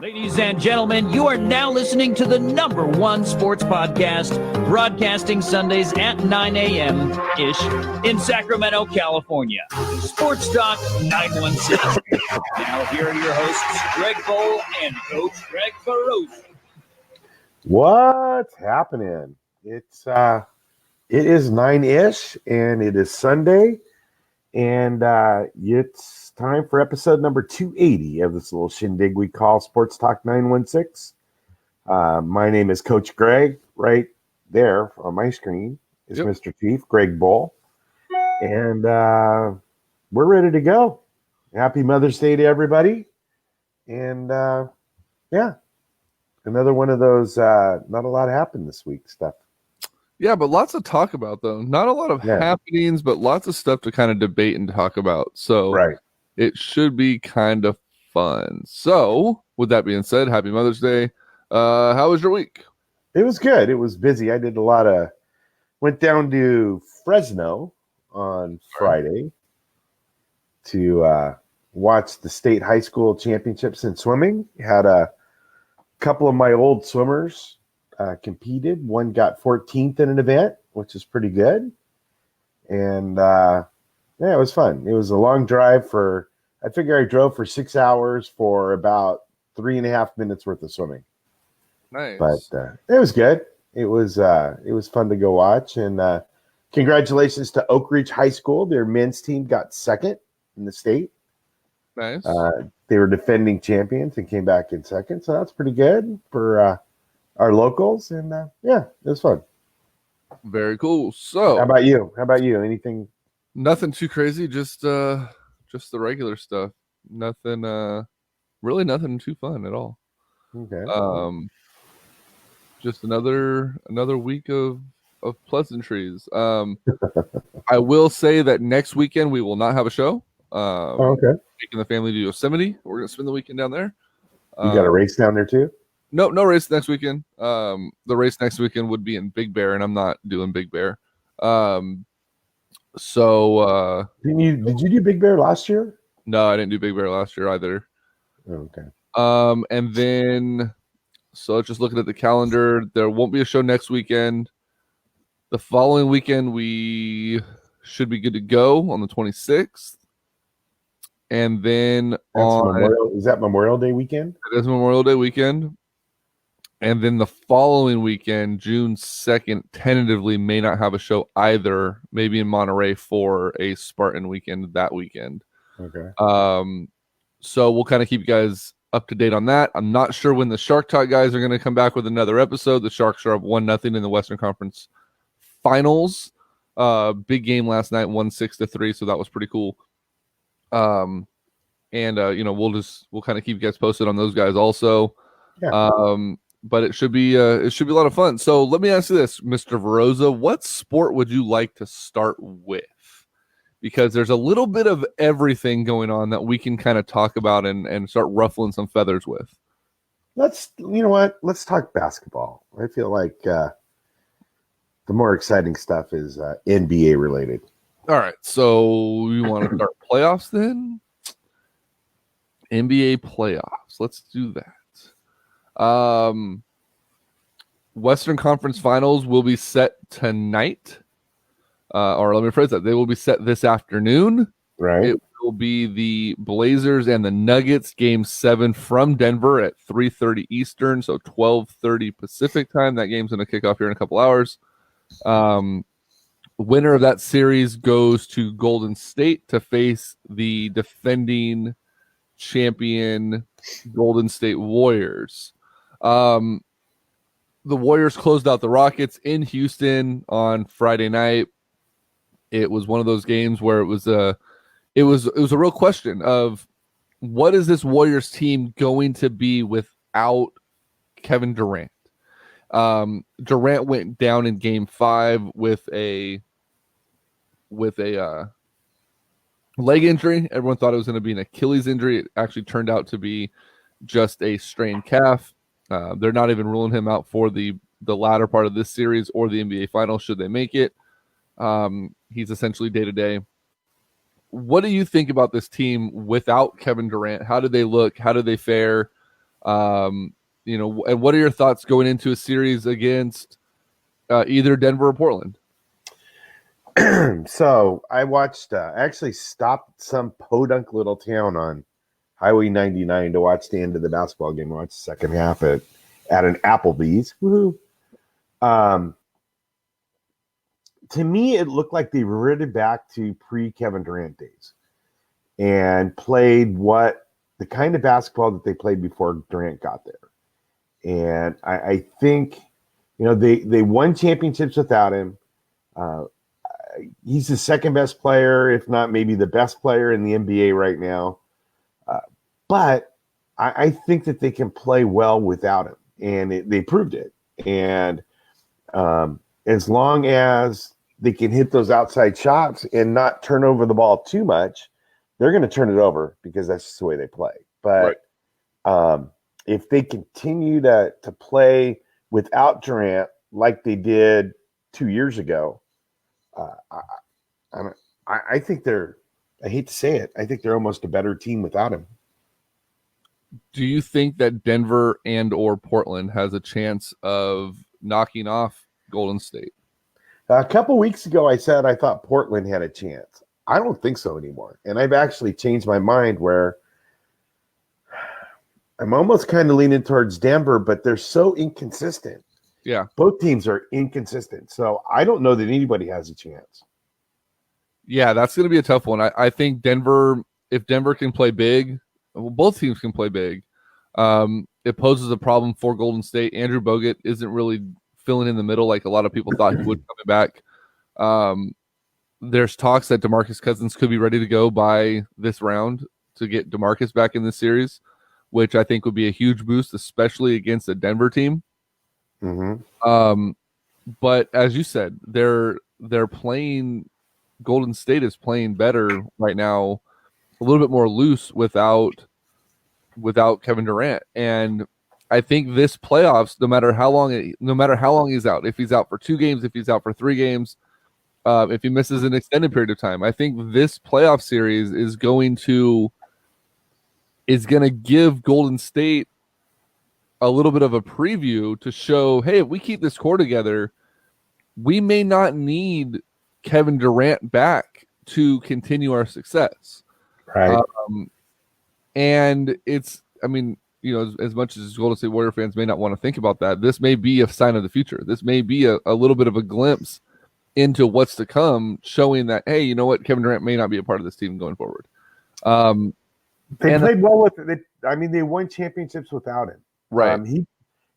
Ladies and gentlemen, you are now listening to the #1 sports podcast, broadcasting Sundays at 9 a.m.-ish in Sacramento, California. Sports Talk 916. Now here are your hosts, Greg Bowl and Coach Greg Barroso. What's happening? It is 9-ish, and it is Sunday, and it's time for episode number 280 of this little shindig we call Sports Talk 916. My name is Coach Greg. Right there on my screen is Mr. Chief, Greg Bowl, and we're ready to go. Happy Mother's Day to everybody, and another one of those not a lot happened this week stuff. Yeah, but lots to talk about, though. Not a lot of happenings, but lots of stuff to kind of debate and talk about. So it should be kind of fun. So with that being said, happy Mother's Day. How was your week? It was good. It was busy. I did went down to Fresno on Friday to watch the state high school championships in swimming. Had a couple of my old swimmers competed. One got 14th in an event, which is pretty good. And it was fun. It was a long drive I figure I drove for 6 hours for about 3.5 minutes worth of swimming. Nice. But it was good. It was fun to go watch. And congratulations to Oak Ridge High School. Their men's team got second in the state. Nice. They were defending champions and came back in second. So that's pretty good for our locals. And it was fun. Very cool. So how about you? Anything? Nothing too crazy. Just the regular stuff. Nothing, really nothing too fun at all. Okay. Just another week of pleasantries. I will say that next weekend we will not have a show. Okay. Taking the family to Yosemite. We're gonna spend the weekend down there. You got a race down there too? No race next weekend. The race next weekend would be in Big Bear, and I'm not doing Big Bear. So did you do Big Bear last year? No, I didn't do Big Bear last year either. Okay. And then so just looking at the calendar, there won't be a show next weekend. The following weekend we should be good to go on the 26th. And then is that Memorial Day weekend? It is Memorial Day weekend. And then the following weekend, June 2nd, tentatively may not have a show either, maybe in Monterey for a Spartan weekend that weekend. Okay. So we'll kind of keep you guys up to date on that. I'm not sure when the Shark Talk guys are going to come back with another episode. The Sharks are up 1-0 in the Western Conference Finals. Big game last night, 6-3, so that was pretty cool. We'll kind of keep you guys posted on those guys also. Yeah. But it should be a lot of fun. So let me ask you this, Mr. Veroza, what sport would you like to start with? Because there's a little bit of everything going on that we can kind of talk about and start ruffling some feathers with. Let's talk basketball. I feel like the more exciting stuff is NBA related. All right, so you want to start playoffs then? NBA playoffs. Let's do that. Western Conference Finals will be set tonight. Or let me phrase that. They will be set this afternoon. Right. It will be the Blazers and the Nuggets, Game 7 from Denver at 3:30 Eastern, so 12:30 Pacific time. That game's going to kick off here in a couple hours. Winner of that series goes to Golden State to face the defending champion Golden State Warriors. The Warriors closed out the Rockets in Houston on Friday night. It was one of those games where it was a real question of what is this Warriors team going to be without Kevin Durant? Durant went down in Game 5 with a leg injury. Everyone thought it was going to be an Achilles injury. It actually turned out to be just a strained calf. They're not even ruling him out for the latter part of this series or the NBA Finals should they make it. He's essentially day-to-day. what do you think about this team without Kevin Durant? How do they look? How do they fare? And what are your thoughts going into a series against either Denver or Portland? So I watched, actually stopped some podunk little town on Highway 99 to watch the end of the basketball game. I watched the second half at an Applebee's. Woohoo. To me, it looked like they reverted back to pre-Kevin Durant days and played the kind of basketball that they played before Durant got there. And I think, they won championships without him. He's the second best player, if not maybe the best player in the NBA right now. But I think that they can play well without him, and they proved it. And as long as they can hit those outside shots and not turn over the ball too much, they're going to turn it over because that's just the way they play. But if they continue to play without Durant like they did 2 years ago, I think I hate to say it, I think they're almost a better team without him. Do you think that Denver and or Portland has a chance of knocking off Golden State? A couple weeks ago, I said I thought Portland had a chance. I don't think so anymore. And I've actually changed my mind where I'm almost kind of leaning towards Denver, but they're so inconsistent. Yeah. Both teams are inconsistent. So I don't know that anybody has a chance. Yeah, that's going to be a tough one. I think Denver, if Denver can play big, well, both teams can play big. It poses a problem for Golden State. Andrew Bogut isn't really filling in the middle like a lot of people thought he would coming back. There's talks that DeMarcus Cousins could be ready to go by this round to get DeMarcus back in this series, which I think would be a huge boost, especially against a Denver team. Mm-hmm. But as you said, they're playing. Golden State is playing better right now, a little bit more loose without Kevin Durant, and I think this playoffs, no matter how long he's out, if he's out for 2 games, if he's out for 3 games, if he misses an extended period of time, I think this playoff series is going to give Golden State a little bit of a preview to show, hey, if we keep this core together, we may not need Kevin Durant back to continue our success. Right. And it's, as much as Golden State Warrior fans may not want to think about that, this may be a sign of the future. This may be a little bit of a glimpse into what's to come, showing that, hey, you know what, Kevin Durant may not be a part of this team going forward. They played well with it. They won championships without him. Right.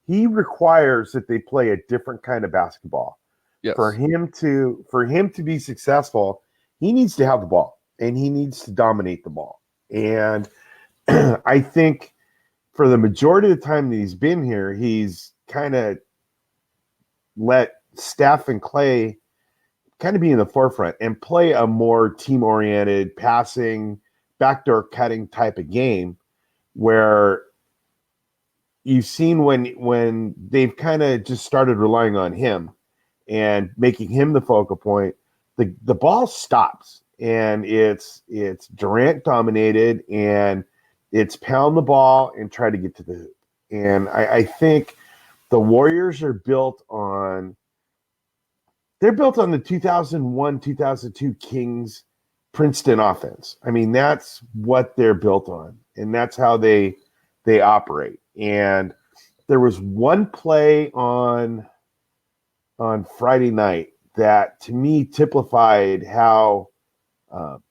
He requires that they play a different kind of basketball. Yes. For him to be successful, he needs to have the ball and he needs to dominate the ball. And I think for the majority of the time that he's been here, he's kind of let Steph and Clay kind of be in the forefront and play a more team-oriented, passing, backdoor cutting type of game where you've seen when they've kind of just started relying on him and making him the focal point, the ball stops and it's Durant dominated and it's pound the ball and try to get to the hoop. And I think the Warriors are built on the 2001-2002 Kings Princeton offense. That's what they're built on, and that's how they operate. And there was one play on Friday night that to me typified how the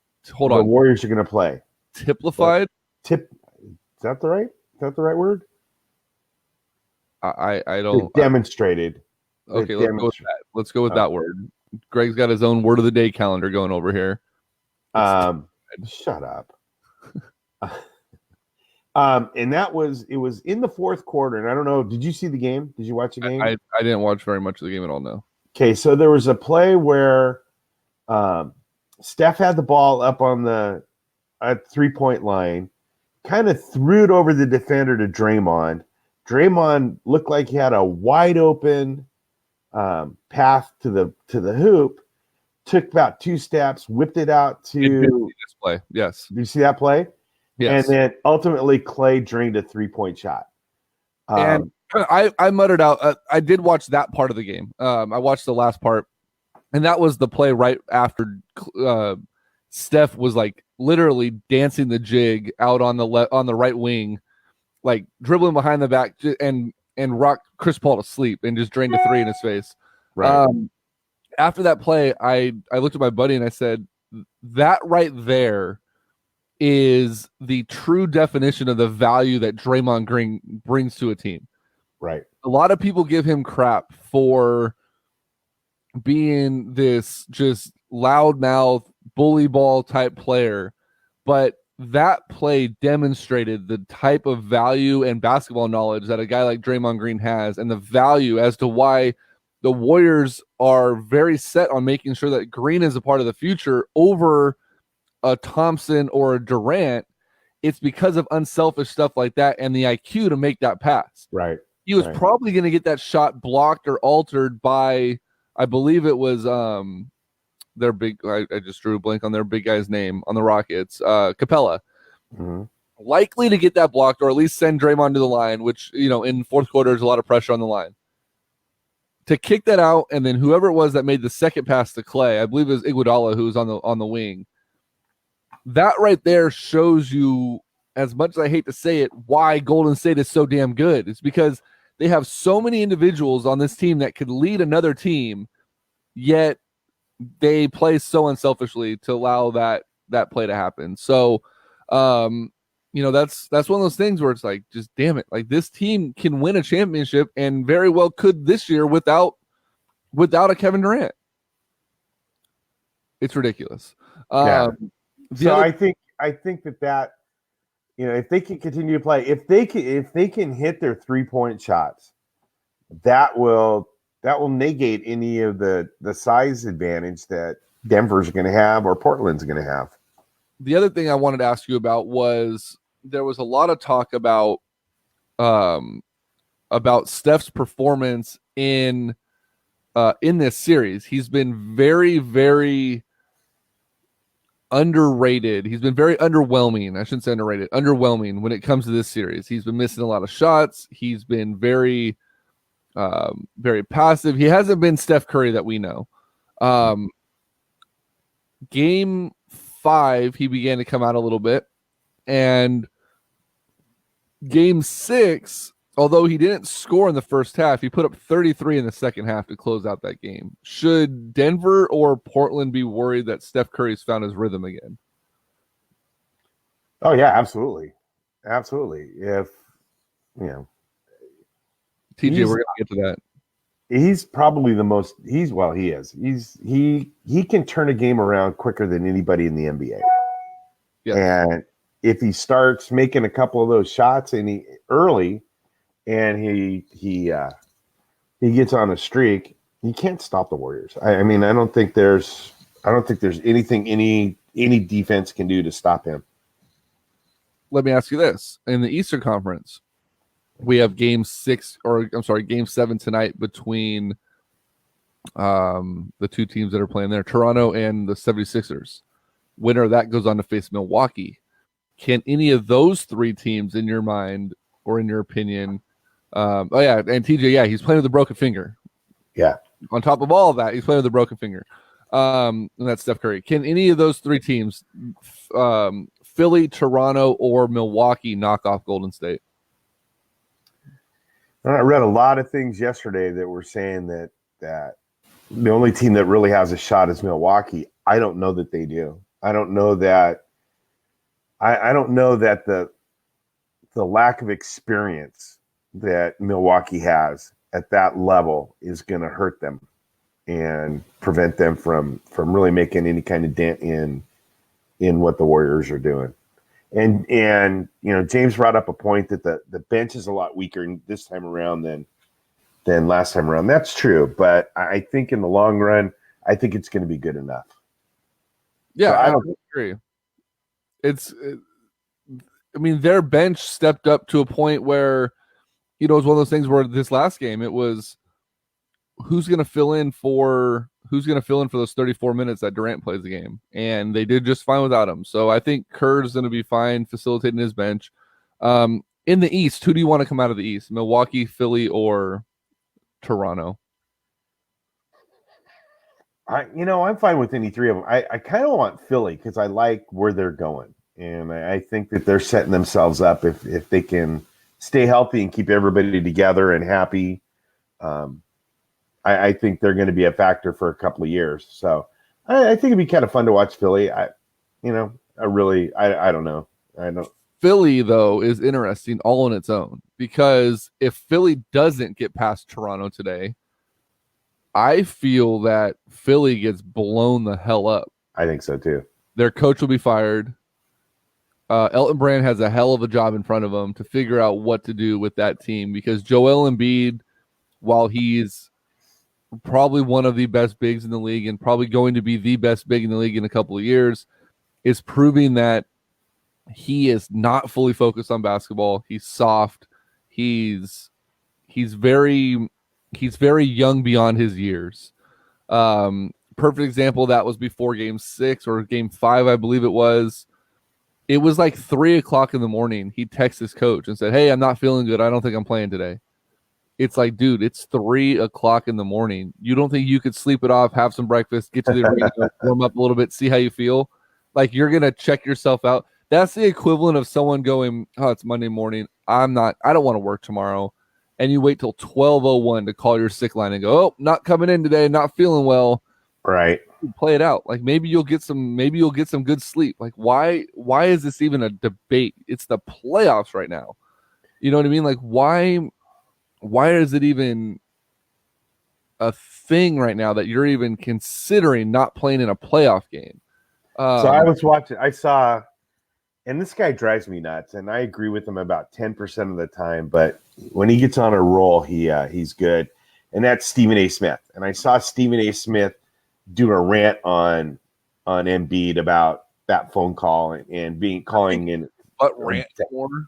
Warriors are going to play. Typified? Is that the right word? I don't. It demonstrated. Okay, let's go with that. Let's go with that word. Greg's got his own word of the day calendar going over here. Shut up. And it was in the fourth quarter, and I don't know. Did you see the game? Did you watch the game? I didn't watch very much of the game at all. No. Okay, so there was a play where Steph had the ball up on the 3-point line, kind of threw it over the defender to Draymond. Draymond looked like he had a wide open path to the hoop, took about 2 steps, whipped it out to display. Yes. Do you see that play? Yes. And then ultimately Clay drained a 3-point shot. And I muttered out. I did watch that part of the game. I watched the last part, and that was the play right after Steph was like literally dancing the jig out on the right wing, like dribbling behind the back and rocked Chris Paul to sleep and just drained a 3 in his face. Right. After that play, I looked at my buddy and I said, that right there is the true definition of the value that Draymond Green brings to a team. Right. A lot of people give him crap for being this just loudmouth bully ball type player, but that play demonstrated the type of value and basketball knowledge that a guy like Draymond Green has, and the value as to why the Warriors are very set on making sure that Green is a part of the future over a Thompson or a Durant. It's because of unselfish stuff like that and the IQ to make that pass. Right. He was probably going to get that shot blocked or altered by, I believe it was their big, I just drew a blank on their big guy's name on the Rockets, Capella. Mm-hmm. Likely to get that blocked or at least send Draymond to the line, which, in fourth quarter is a lot of pressure on the line. To kick that out, and then whoever it was that made the second pass to Clay, I believe it was Iguodala who was on the wing. That right there shows you, as much as I hate to say it, why Golden State is so damn good. It's because they have so many individuals on this team that could lead another team, yet they play so unselfishly to allow that play to happen. So, that's one of those things where it's like, just damn it, like this team can win a championship and very well could this year without a Kevin Durant. It's ridiculous. So I think that if they can continue to play, if they can hit their 3-point shots, that will negate any of the size advantage that Denver's going to have or Portland's going to have. The other thing I wanted to ask you about was there was a lot of talk about Steph's performance in this series. He's been very, very underrated. He's been very underwhelming. I shouldn't say underrated, underwhelming when it comes to this series. He's been missing a lot of shots. He's been very, very passive. He hasn't been Steph Curry that we know. Game 5, he began to come out a little bit. And game 6, although he didn't score in the first half, he put up 33 in the second half to close out that game. Should Denver or Portland be worried that Steph Curry's found his rhythm again? Oh, yeah, absolutely. Absolutely. If, TJ, we're going to get to that. He's probably the most – he is. He can turn a game around quicker than anybody in the NBA. Yes. And if he starts making a couple of those shots early and he gets on a streak, you can't stop the Warriors. I mean, I don't think there's anything any defense can do to stop him. Let me ask you this. In the Eastern Conference, we have game 7 tonight between the two teams that are playing there, Toronto and the 76ers. Winner of that goes on to face Milwaukee. Can any of those 3 teams in your mind or in your opinion, and TJ, he's playing with a broken finger. Yeah. On top of all of that, he's playing with a broken finger. And that's Steph Curry. Can any of those 3 teams, Philly, Toronto, or Milwaukee, knock off Golden State? I read a lot of things yesterday that were saying that the only team that really has a shot is Milwaukee. I don't know that they do. I don't know that the lack of experience that Milwaukee has at that level is going to hurt them and prevent them from really making any kind of dent in what the Warriors are doing. And James brought up a point that the bench is a lot weaker this time around than last time around. That's true, but I think in the long run, I think it's going to be good enough. Yeah, so I don't agree. Their bench stepped up to a point where, it was one of those things where this last game, it was who's going to fill in for who's going to fill in for those 34 minutes that Durant plays the game? And they did just fine without him. So I think Kerr's going to be fine facilitating his bench. In the East, who do you want to come out of the East? Milwaukee, Philly, or Toronto? I'm fine with any three of them. I kind of want Philly because I like where they're going. And I think that they're setting themselves up if they can stay healthy and keep everybody together and happy. I think they're going to be a factor for a couple of years. So I think it'd be kind of fun to watch Philly. I don't know. Philly, though, is interesting all on its own, because if Philly doesn't get past Toronto today, I feel that Philly gets blown the hell up. I think so, too. Their coach will be fired. Elton Brand has a hell of a job in front of him to figure out what to do with that team, because Joel Embiid, while he's probably one of the best bigs in the league and probably going to be the best big in the league in a couple of years, is proving that he is not fully focused on basketball. He's soft. He's very young beyond his years. Perfect example, that was before game 6 or game 5, I believe it was. It was like 3:00 in the morning. He texted his coach and said, "Hey, I'm not feeling good. I don't think I'm playing today." It's like, dude, it's 3:00 in the morning. You don't think you could sleep it off, have some breakfast, get to the arena, warm up a little bit, see how you feel? Like, you're going to check yourself out. That's the equivalent of someone going, "Oh, it's Monday morning. I don't want to work tomorrow." And you wait till 12:01 to call your sick line and go, "Oh, not coming in today, not feeling well." Right. Play it out. Like, maybe you'll get some good sleep. Like, why is this even a debate? It's the playoffs right now. You know what I mean? Like, why is it even a thing right now that you're even considering not playing in a playoff game? So I was watching, I saw, and this guy drives me nuts, and I agree with him about 10% of the time, but when he gets on a roll, he's good. And that's Stephen A. Smith. And I saw Stephen A. Smith do a rant on Embiid about that phone call and calling in. But rant anymore?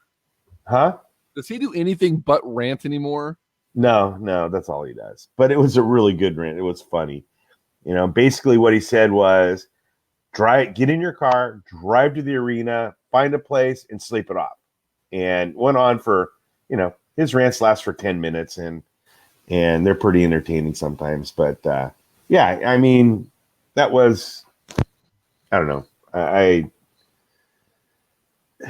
Huh? Does he do anything but rant anymore? No, that's all he does. But it was a really good rant. It was funny. Basically what he said was, get in your car, drive to the arena, find a place, and sleep it off. And went on for, his rants last for 10 minutes, and they're pretty entertaining sometimes. But yeah, I mean, that was, I don't know.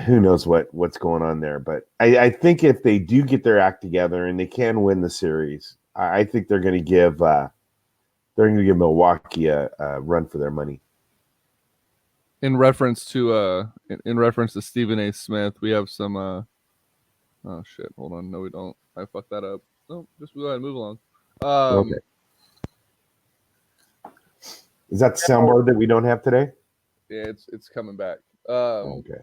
Who knows what's going on there. But I think if they do get their act together and they can win the series, I think they're going to give Milwaukee a run for their money. In reference to Stephen A. Smith, we have some oh shit, hold on. No, we don't. I fucked that up. No, just go ahead and move along. Okay. Is that the soundboard that we don't have today? Yeah, it's coming back. Okay.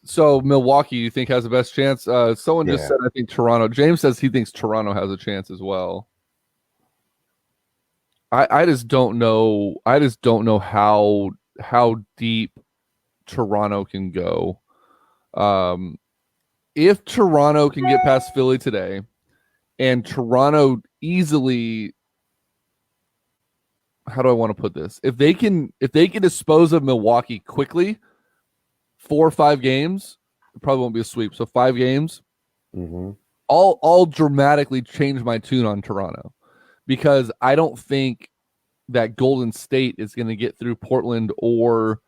So Milwaukee, you think has the best chance? Someone just said, I think Toronto. James says he thinks Toronto has a chance as well. I just don't know. I just don't know how deep Toronto can go. If Toronto can get past Philly today, and Toronto easily, how do I want to put this? If they can dispose of Milwaukee quickly, 4 or 5 games, it probably won't be a sweep. So 5 games, I'll dramatically change my tune on Toronto, because I don't think that Golden State is going to get through Portland or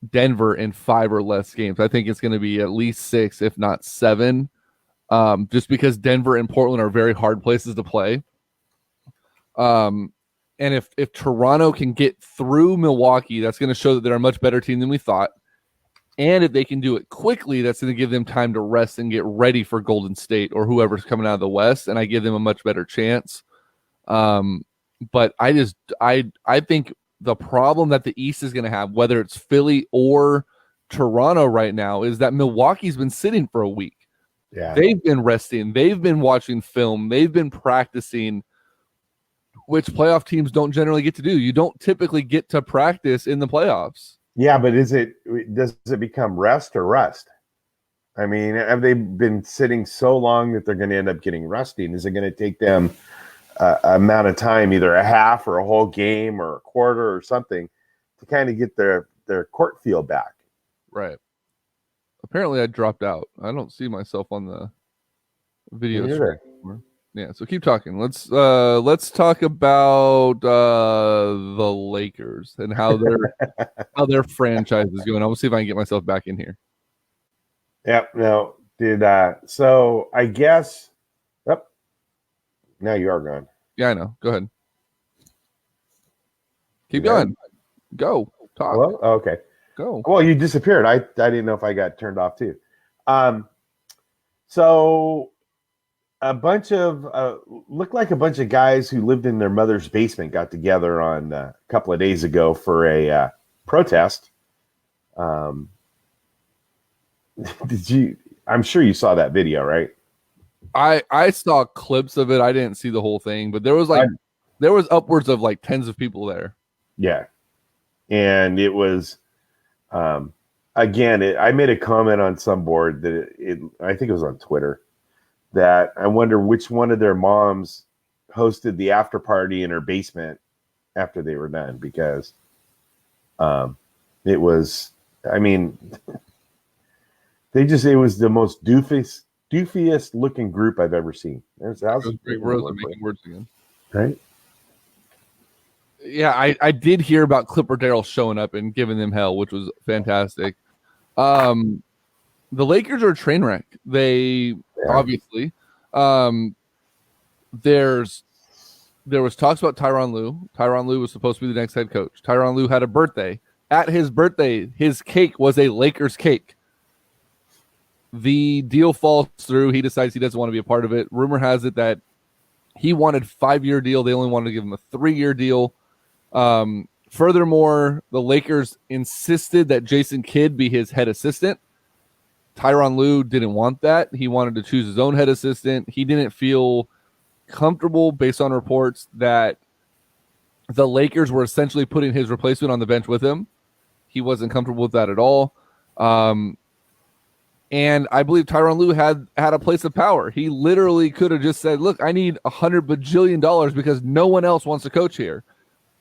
Denver in 5 or less games. I think it's going to be at least 6, if not 7, just because Denver and Portland are very hard places to play. And if Toronto can get through Milwaukee, that's going to show that they're a much better team than we thought. And if they can do it quickly, that's going to give them time to rest and get ready for Golden State or whoever's coming out of the West, and I give them a much better chance. But I think the problem that the East is going to have, whether it's Philly or Toronto right now, is that Milwaukee's been sitting for a week. Yeah. They've been resting. They've been watching film. They've been practicing, which playoff teams don't generally get to do. You don't typically get to practice in the playoffs. Yeah, but does it become rest or rust? I mean, have they been sitting so long that they're going to end up getting rusty? And is it going to take them amount of time, either a half or a whole game or a quarter or something, to kind of get their court feel back. Right. Apparently, I dropped out. I don't see myself on the video screen anymore. Yeah, so keep talking. Let's talk about the Lakers and how their franchise is going. I'll see if I can get myself back in here. Yep. No. So I guess. Yep. Now you are gone. Yeah, I know. Go ahead. Keep going. Go. Talk. Hello? Oh, okay. Go. Well, you disappeared. I didn't know if I got turned off too. So a bunch of looked like a bunch of guys who lived in their mother's basement got together on a couple of days ago for a protest. Did you? I'm sure you saw that video, right? I saw clips of it. I didn't see the whole thing, but there was upwards of like tens of people there. Yeah, and it was. Again, I made a comment on some board that I think it was on Twitter, that I wonder which one of their moms hosted the after party in her basement after they were done, because it was, I mean, it was the most doofiest looking group I've ever seen. There's Greg Rose making words again. Right? Yeah, I did hear about Clipper Darrell showing up and giving them hell, which was fantastic. The Lakers are a train wreck. They obviously there was talks about Tyronn Lue. Tyronn Lue was supposed to be the next head coach. Tyronn Lue had a birthday. At his birthday, his cake was a Lakers cake. The deal falls through. He decides he doesn't want to be a part of it. Rumor has it that he wanted a 5-year deal. They only wanted to give him a 3-year deal. Furthermore, the Lakers insisted that Jason Kidd be his head assistant. Tyronn Lue didn't want that. He wanted to choose his own head assistant. He didn't feel comfortable, based on reports, that the Lakers were essentially putting his replacement on the bench with him. He wasn't comfortable with that at all. And I believe Tyronn Lue had a place of power. He literally could have just said, look, I need $100 bajillion because no one else wants to coach here.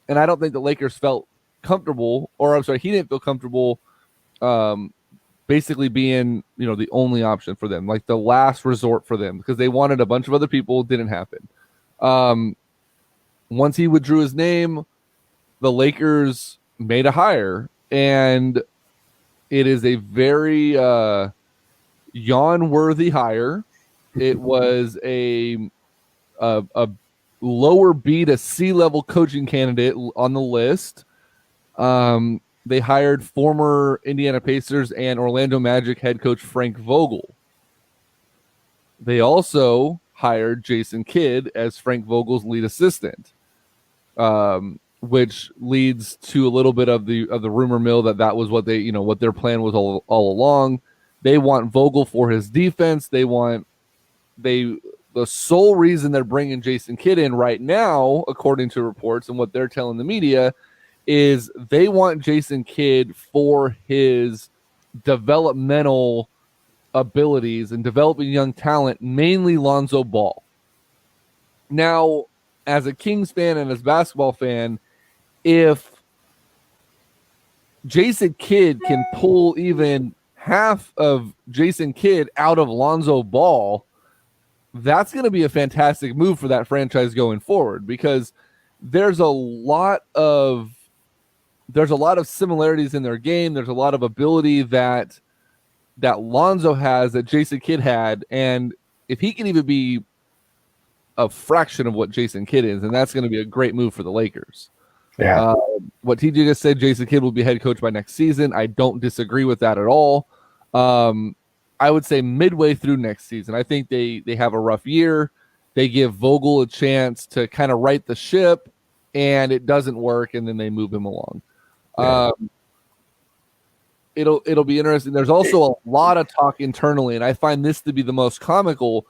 And I don't think the Lakers felt comfortable, or I'm sorry, he didn't feel comfortable basically being, the only option for them, like the last resort for them, because they wanted a bunch of other people. Didn't happen. Once he withdrew his name, the Lakers made a hire, and it is a very yawn-worthy hire. It was a lower B to C level coaching candidate on the list. They hired former Indiana Pacers and Orlando Magic head coach Frank Vogel. They also hired Jason Kidd as Frank Vogel's lead assistant, which leads to a little bit of the rumor mill that was what they, what their plan was all along. They want Vogel for his defense. The sole reason they're bringing Jason Kidd in right now, according to reports and what they're telling the media, is they want Jason Kidd for his developmental abilities and developing young talent, mainly Lonzo Ball. Now, as a Kings fan and as a basketball fan, if Jason Kidd can pull even half of Jason Kidd out of Lonzo Ball, that's going to be a fantastic move for that franchise going forward, because there's a lot of similarities in their game. There's a lot of ability that Lonzo has that Jason Kidd had, and if he can even be a fraction of what Jason Kidd is, and that's going to be a great move for the Lakers. Yeah. What TJ just said, Jason Kidd will be head coach by next season. I don't disagree with that at all. I would say midway through next season. I think they have a rough year. They give Vogel a chance to kind of right the ship, and it doesn't work, and then they move him along. Yeah. It'll be interesting. There's also a lot of talk internally, and I find this to be the most comical,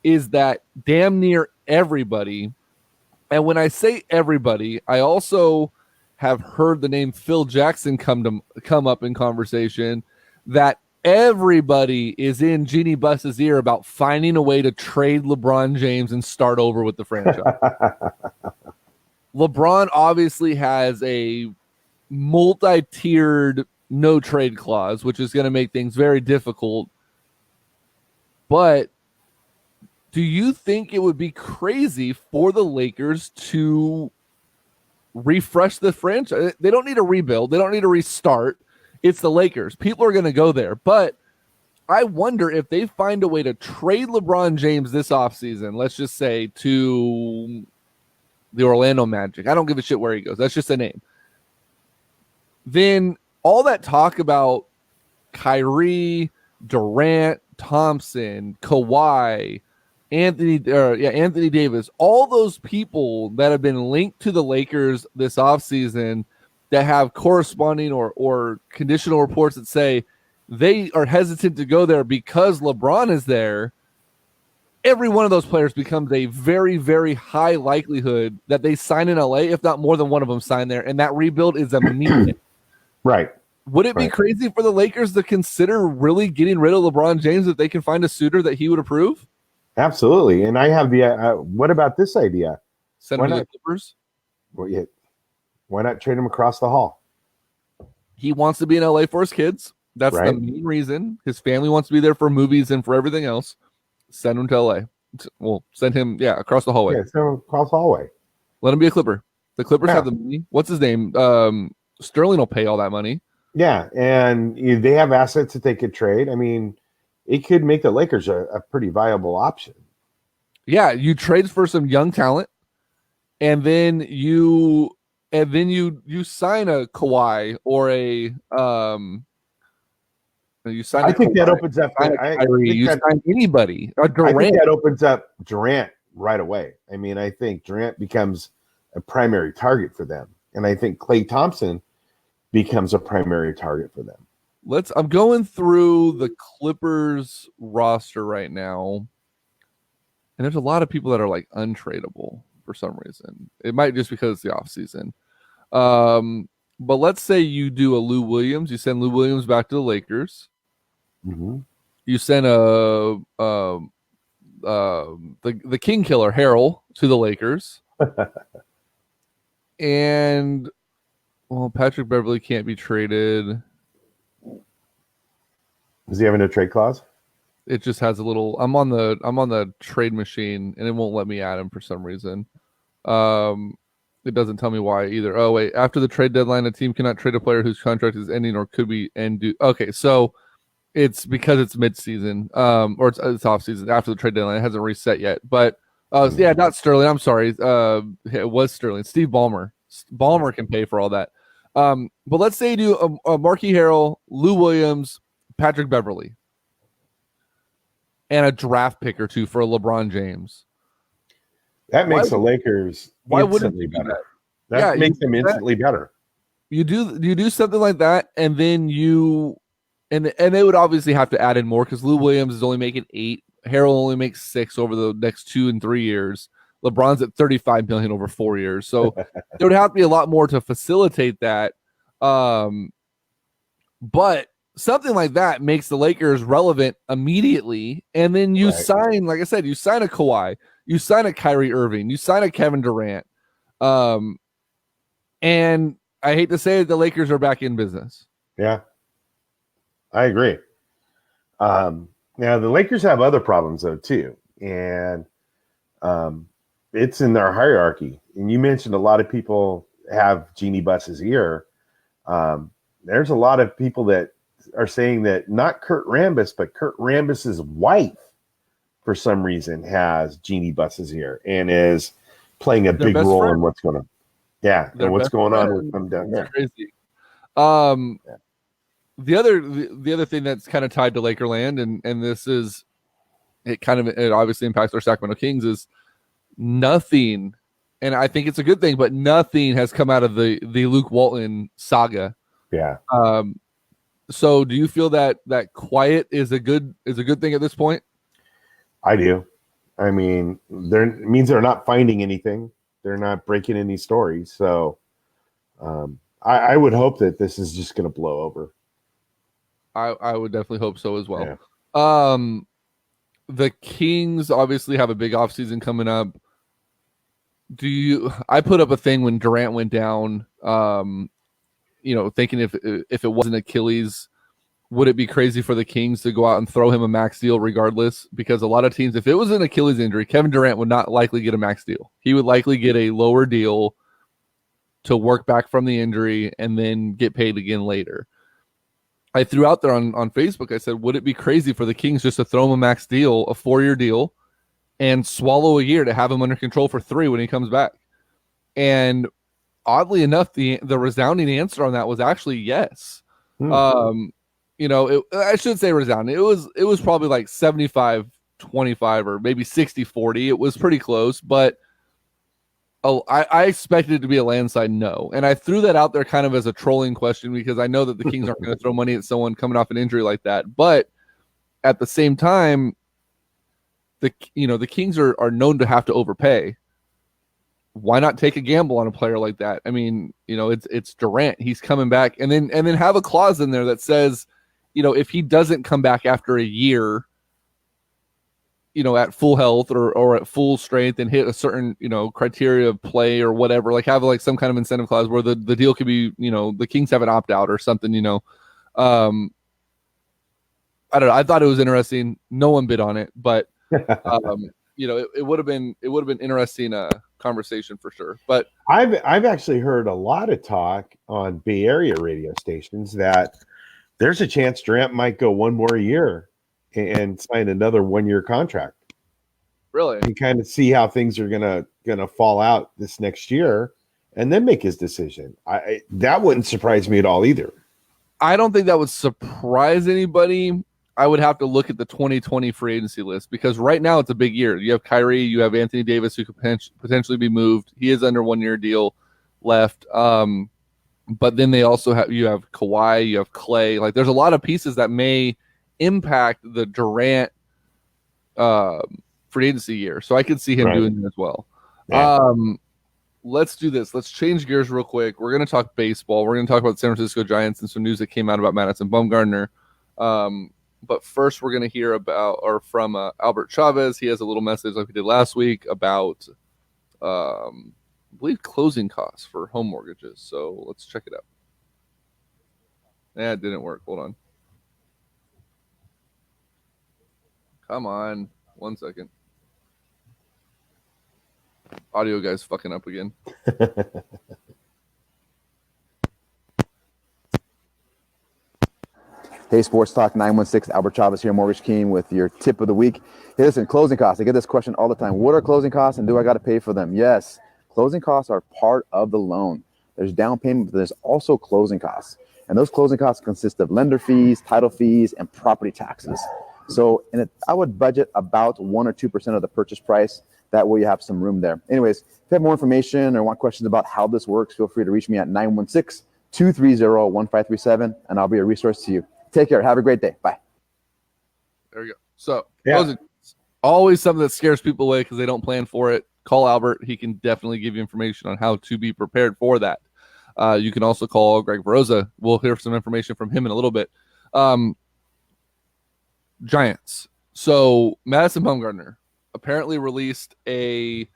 is that damn near everybody, and when I say everybody, I also have heard the name Phil Jackson come up in conversation, that everybody is in Jeannie Buss's ear about finding a way to trade LeBron James and start over with the franchise. LeBron obviously has a multi-tiered no trade clause, which is going to make things very difficult. But do you think it would be crazy for the Lakers to refresh the franchise? They don't need a rebuild. They don't need a restart. It's the Lakers. People are going to go there. But I wonder if they find a way to trade LeBron James this offseason, let's just say, to the Orlando Magic. I don't give a shit where he goes. That's just a name. Then all that talk about Kyrie, Durant, Thompson, Kawhi, Anthony Davis, all those people that have been linked to the Lakers this offseason that have corresponding or conditional reports that say they are hesitant to go there because LeBron is there, every one of those players becomes a very, very high likelihood that they sign in LA, if not more than one of them sign there, and that rebuild is immediate. Right. Would it be crazy for the Lakers to consider really getting rid of LeBron James if they can find a suitor that he would approve? Absolutely. And I have the what about this idea? Send him to the Clippers? Well, yeah, why not trade him across the hall? He wants to be in LA for his kids. That's the main reason. His family wants to be there for movies and for everything else. Send him to LA. Well, send him, across the hallway. Yeah, send him across the hallway. Let him be a Clipper. The Clippers have the money. What's his name? Sterling will pay all that money. Yeah, and they have assets that they could trade. I mean, it could make the Lakers a pretty viable option. Yeah, you trade for some young talent, and then you sign a Kawhi or a you sign. I think that opens up. You sign anybody. A Durant. I think that opens up Durant right away. I mean, I think Durant becomes a primary target for them, and I think Klay Thompson becomes a primary target for them. I'm going through the Clippers roster right now, and there's a lot of people that are like untradeable for some reason. It might just because it's the offseason. But let's say you do a Lou Williams. You send Lou Williams back to the Lakers. Mm-hmm. You send the King Killer Harrell to the Lakers. And Patrick Beverley can't be traded. Does he have a no trade clause? It just has a little. I'm on the trade machine, and it won't let me add him for some reason. It doesn't tell me why either. Oh wait, after the trade deadline, a team cannot trade a player whose contract is ending or could be end due. Okay, so it's because it's mid-season, or it's off season after the trade deadline. It hasn't reset yet, but not Sterling. I'm sorry, it was Sterling. Steve Ballmer. Ballmer can pay for all that. But let's say you do a Marquis Harrell, Lou Williams, Patrick Beverley, and a draft pick or two for a LeBron James. That makes the Lakers instantly better. That makes them instantly better. You do something like that, and then and they would obviously have to add in more because Lou Williams is only making 8. Harrell only makes 6 over the next 2 and 3 years. LeBron's at $35 million over 4 years. So there would have to be a lot more to facilitate that. But something like that makes the Lakers relevant immediately. And then you sign, like I said, you sign a Kawhi, you sign a Kyrie Irving, you sign a Kevin Durant. And I hate to say it, the Lakers are back in business. Yeah, I agree. Now the Lakers have other problems though too. And it's in their hierarchy. And you mentioned a lot of people have Jeannie Buss's ear. There's a lot of people that are saying that not Kurt Rambis, but Kurt Rambis's wife, for some reason, has Jeannie Buss's ear and is playing a big role in what's going on. Yeah, and what's going on with them down there. Crazy. The other thing that's kind of tied to Lakerland, and this is it obviously impacts our Sacramento Kings, is nothing, and I think it's a good thing, but nothing has come out of the Luke Walton saga. Yeah. So do you feel that quiet is a good thing at this point? I do. I mean, it means they're not finding anything. They're not breaking any stories. So I would hope that this is just going to blow over. I would definitely hope so as well. Yeah. The Kings obviously have a big offseason coming up. I put up a thing when Durant went down, thinking if it wasn't Achilles, would it be crazy for the Kings to go out and throw him a max deal regardless? Because a lot of teams, if it was an Achilles injury, Kevin Durant would not likely get a max deal. He would likely get a lower deal to work back from the injury and then get paid again later. I threw out there on Facebook, I said, would it be crazy for the Kings just to throw him a max deal, a 4-year deal, and swallow a year to have him under control for 3 when he comes back? And oddly enough, the resounding answer on that was actually yes. I should say resounding. It was probably like 75-25 or maybe 60-40. It was pretty close, but I expected it to be a landslide no. And I threw that out there kind of as a trolling question because I know that the Kings aren't going to throw money at someone coming off an injury like that. But at the same time, the Kings are known to have to overpay. Why not take a gamble on a player like that? I mean, it's Durant. He's coming back, and then have a clause in there that says, if he doesn't come back after a year, at full health or at full strength and hit a certain, criteria of play or whatever, like have like some kind of incentive clause where the deal could be, the Kings have an opt out or something, I don't know. I thought it was interesting. No one bid on it, but it would have been interesting conversation for sure. But I've actually heard a lot of talk on Bay Area radio stations that there's a chance Durant might go one more year and sign another 1-year contract. Really? And kind of see how things are gonna fall out this next year and then make his decision. That wouldn't surprise me at all either. I don't think that would surprise anybody. I would have to look at the 2020 free agency list because right now it's a big year. You have Kyrie, you have Anthony Davis who could potentially be moved. He is under 1-year deal left. But then they also have Kawhi, you have Clay. Like there's a lot of pieces that may impact the Durant free agency year. So I could see him doing that as well. Yeah. Let's do this. Let's change gears real quick. We're going to talk baseball. We're going to talk about the San Francisco Giants and some news that came out about Madison Bumgarner. But first, we're going to hear from Albert Chavez. He has a little message like we did last week about, I believe, closing costs for home mortgages. So let's check it out. It didn't work. Hold on. Come on. 1 second. Audio guy's fucking up again. Hey, Sports Talk 916, Albert Chavez here, Mortgage King, with your tip of the week. Hey, listen, closing costs. I get this question all the time. What are closing costs and do I got to pay for them? Yes, closing costs are part of the loan. There's down payment, but there's also closing costs. And those closing costs consist of lender fees, title fees, and property taxes. So I would budget about 1 or 2% of the purchase price. That way you have some room there. Anyways, if you have more information or want questions about how this works, feel free to reach me at 916-230-1537, and I'll be a resource to you. Take care. Have a great day. Bye. There we go. So, always something that scares people away because they don't plan for it. Call Albert. He can definitely give you information on how to be prepared for that. You can also call Greg Veroza. We'll hear some information from him in a little bit. Giants. So, Madison Bumgarner apparently released a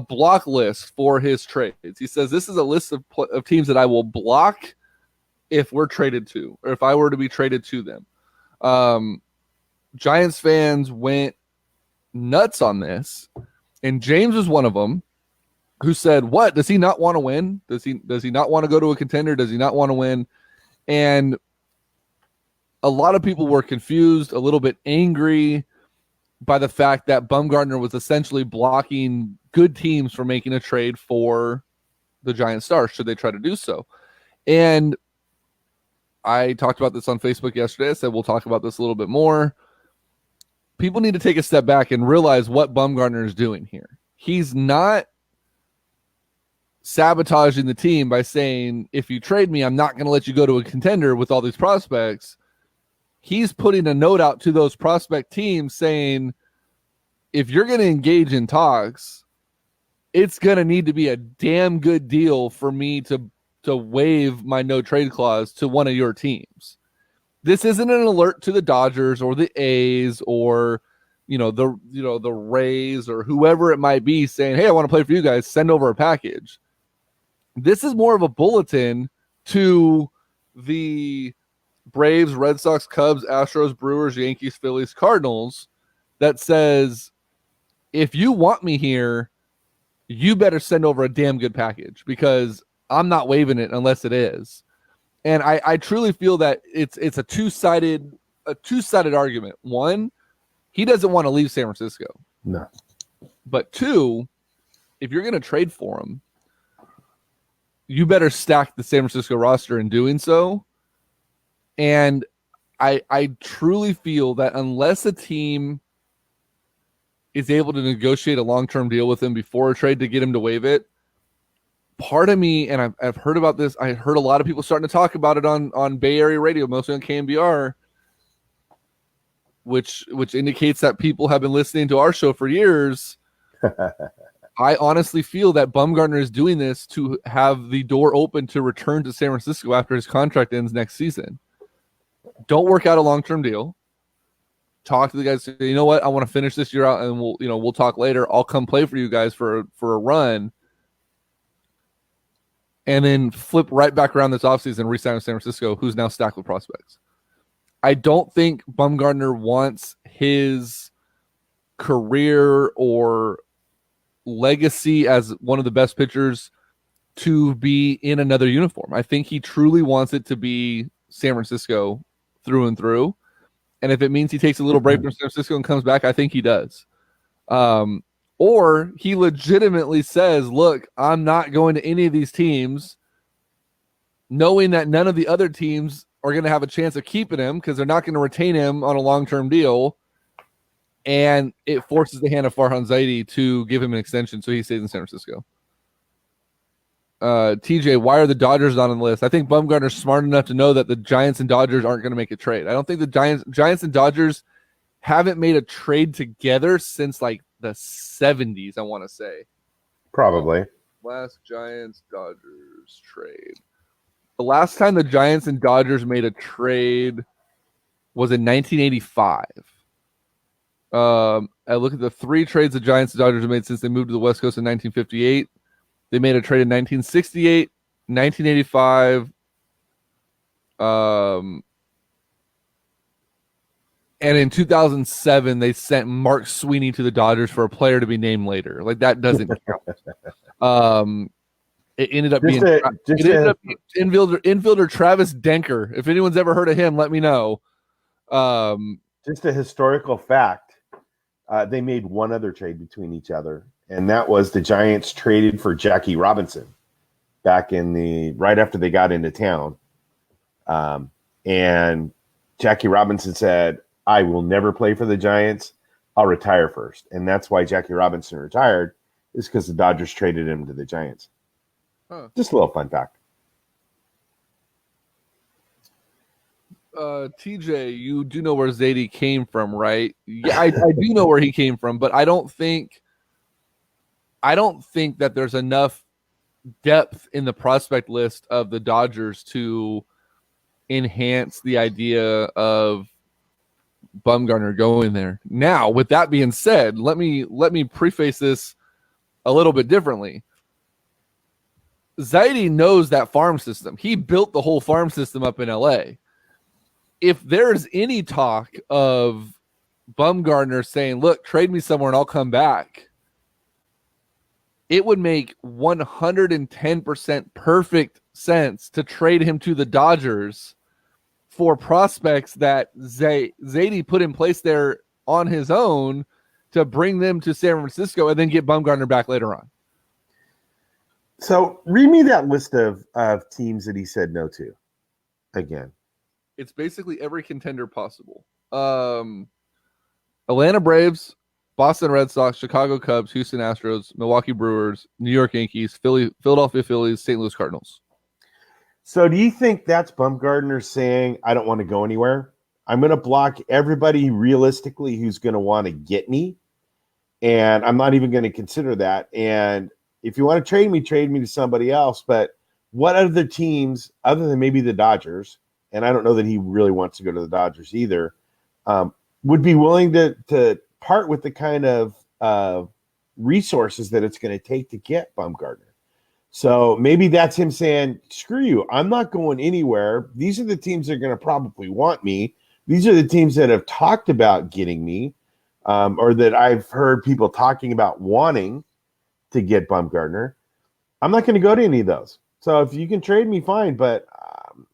block list for his trades. He says this is a list of teams that I will block if we're traded to, or if I were to be traded to them. Giants fans went nuts on this, and James was one of them who said, "What, does he not want to win? Does he not want to go to a contender? Does he not want to win?" And a lot of people were confused, a little bit angry by the fact that Bumgarner was essentially blocking good teams from making a trade for the Giant Stars should they try to do so. And I talked about this on Facebook yesterday. I said we'll talk about this a little bit more. People need to take a step back and realize what Bumgarner is doing here. He's not sabotaging the team by saying, if you trade me, I'm not going to let you go to a contender with all these prospects. He's putting a note out to those prospect teams saying, if you're going to engage in talks, it's going to need to be a damn good deal for me to waive my no trade clause to one of your teams. This isn't an alert to the Dodgers or the A's or the Rays or whoever it might be saying, hey, I want to play for you guys, send over a package. This is more of a bulletin to the Braves, Red Sox, Cubs, Astros, Brewers, Yankees, Phillies, Cardinals that says, if you want me here, you better send over a damn good package because I'm not waiving it unless it is. And I truly feel that it's a two-sided argument. One, he doesn't want to leave San Francisco. No. But two, if you're going to trade for him, you better stack the San Francisco roster in doing so. And I truly feel that unless a team is able to negotiate a long-term deal with him before a trade to get him to waive it, part of me, and I've heard about this, I heard a lot of people starting to talk about it on Bay Area radio, mostly on KMBR, which indicates that people have been listening to our show for years. I honestly feel that Bumgarner is doing this to have the door open to return to San Francisco after his contract ends next season. Don't work out a long-term deal. Talk to the guys. Say, you know what? I want to finish this year out, and we'll talk later. I'll come play for you guys for a run, and then flip right back around this offseason and re-sign with San Francisco, who's now stacked with prospects. I don't think Bumgarner wants his career or legacy as one of the best pitchers to be in another uniform. I think he truly wants it to be San Francisco through and through. And if it means he takes a little break from San Francisco and comes back, I think he does. Or he legitimately says, look, I'm not going to any of these teams, knowing that none of the other teams are going to have a chance of keeping him because they're not going to retain him on a long-term deal. And it forces the hand of Farhan Zaidi to give him an extension so he stays in San Francisco. TJ, why are the Dodgers not on the list? I think Bumgarner's smart enough to know that the Giants and Dodgers aren't going to make a trade. I don't think the Giants and Dodgers haven't made a trade together since like the 70s, I want to say. Probably. Last Giants-Dodgers trade. The last time the Giants and Dodgers made a trade was in 1985. I look at the three trades the Giants and Dodgers have made since they moved to the West Coast in 1958. They made a trade in 1968, 1985, and in 2007, they sent Mark Sweeney to the Dodgers for a player to be named later. Like, that doesn't count. It ended up being infielder Travis Denker. If anyone's ever heard of him, let me know. Just a historical fact. They made one other trade between each other, and that was the Giants traded for Jackie Robinson back right after they got into town. And Jackie Robinson said, I will never play for the Giants. I'll retire first. And that's why Jackie Robinson retired, is because the Dodgers traded him to the Giants. Huh. Just a little fun fact. TJ, you do know where Zaidi came from, right? Yeah, I do know where he came from, but I don't think that there's enough depth in the prospect list of the Dodgers to enhance the idea of Bumgarner going there. Now, with that being said, let me preface this a little bit differently. Zaidi knows that farm system. He built the whole farm system up in LA. If there's any talk of Bumgarner saying, look, trade me somewhere and I'll come back, it would make 110% perfect sense to trade him to the Dodgers for prospects that Zaidi put in place there on his own to bring them to San Francisco and then get Bumgarner back later on. So read me that list of teams that he said no to again. It's basically every contender possible. Atlanta Braves, Boston Red Sox, Chicago Cubs, Houston Astros, Milwaukee Brewers, New York Yankees, Philadelphia Phillies, St. Louis Cardinals. So do you think that's Bumgarner saying, I don't want to go anywhere? I'm going to block everybody realistically who's going to want to get me, and I'm not even going to consider that. And if you want to trade me to somebody else, but what other teams, other than maybe the Dodgers, and I don't know that he really wants to go to the Dodgers either, would be willing to part with the kind of resources that it's going to take to get Bumgarner. So maybe that's him saying, screw you, I'm not going anywhere. These are the teams that are going to probably want me. These are the teams that have talked about getting me, or that I've heard people talking about wanting to get Bumgarner. I'm not going to go to any of those. So if you can trade me, fine, but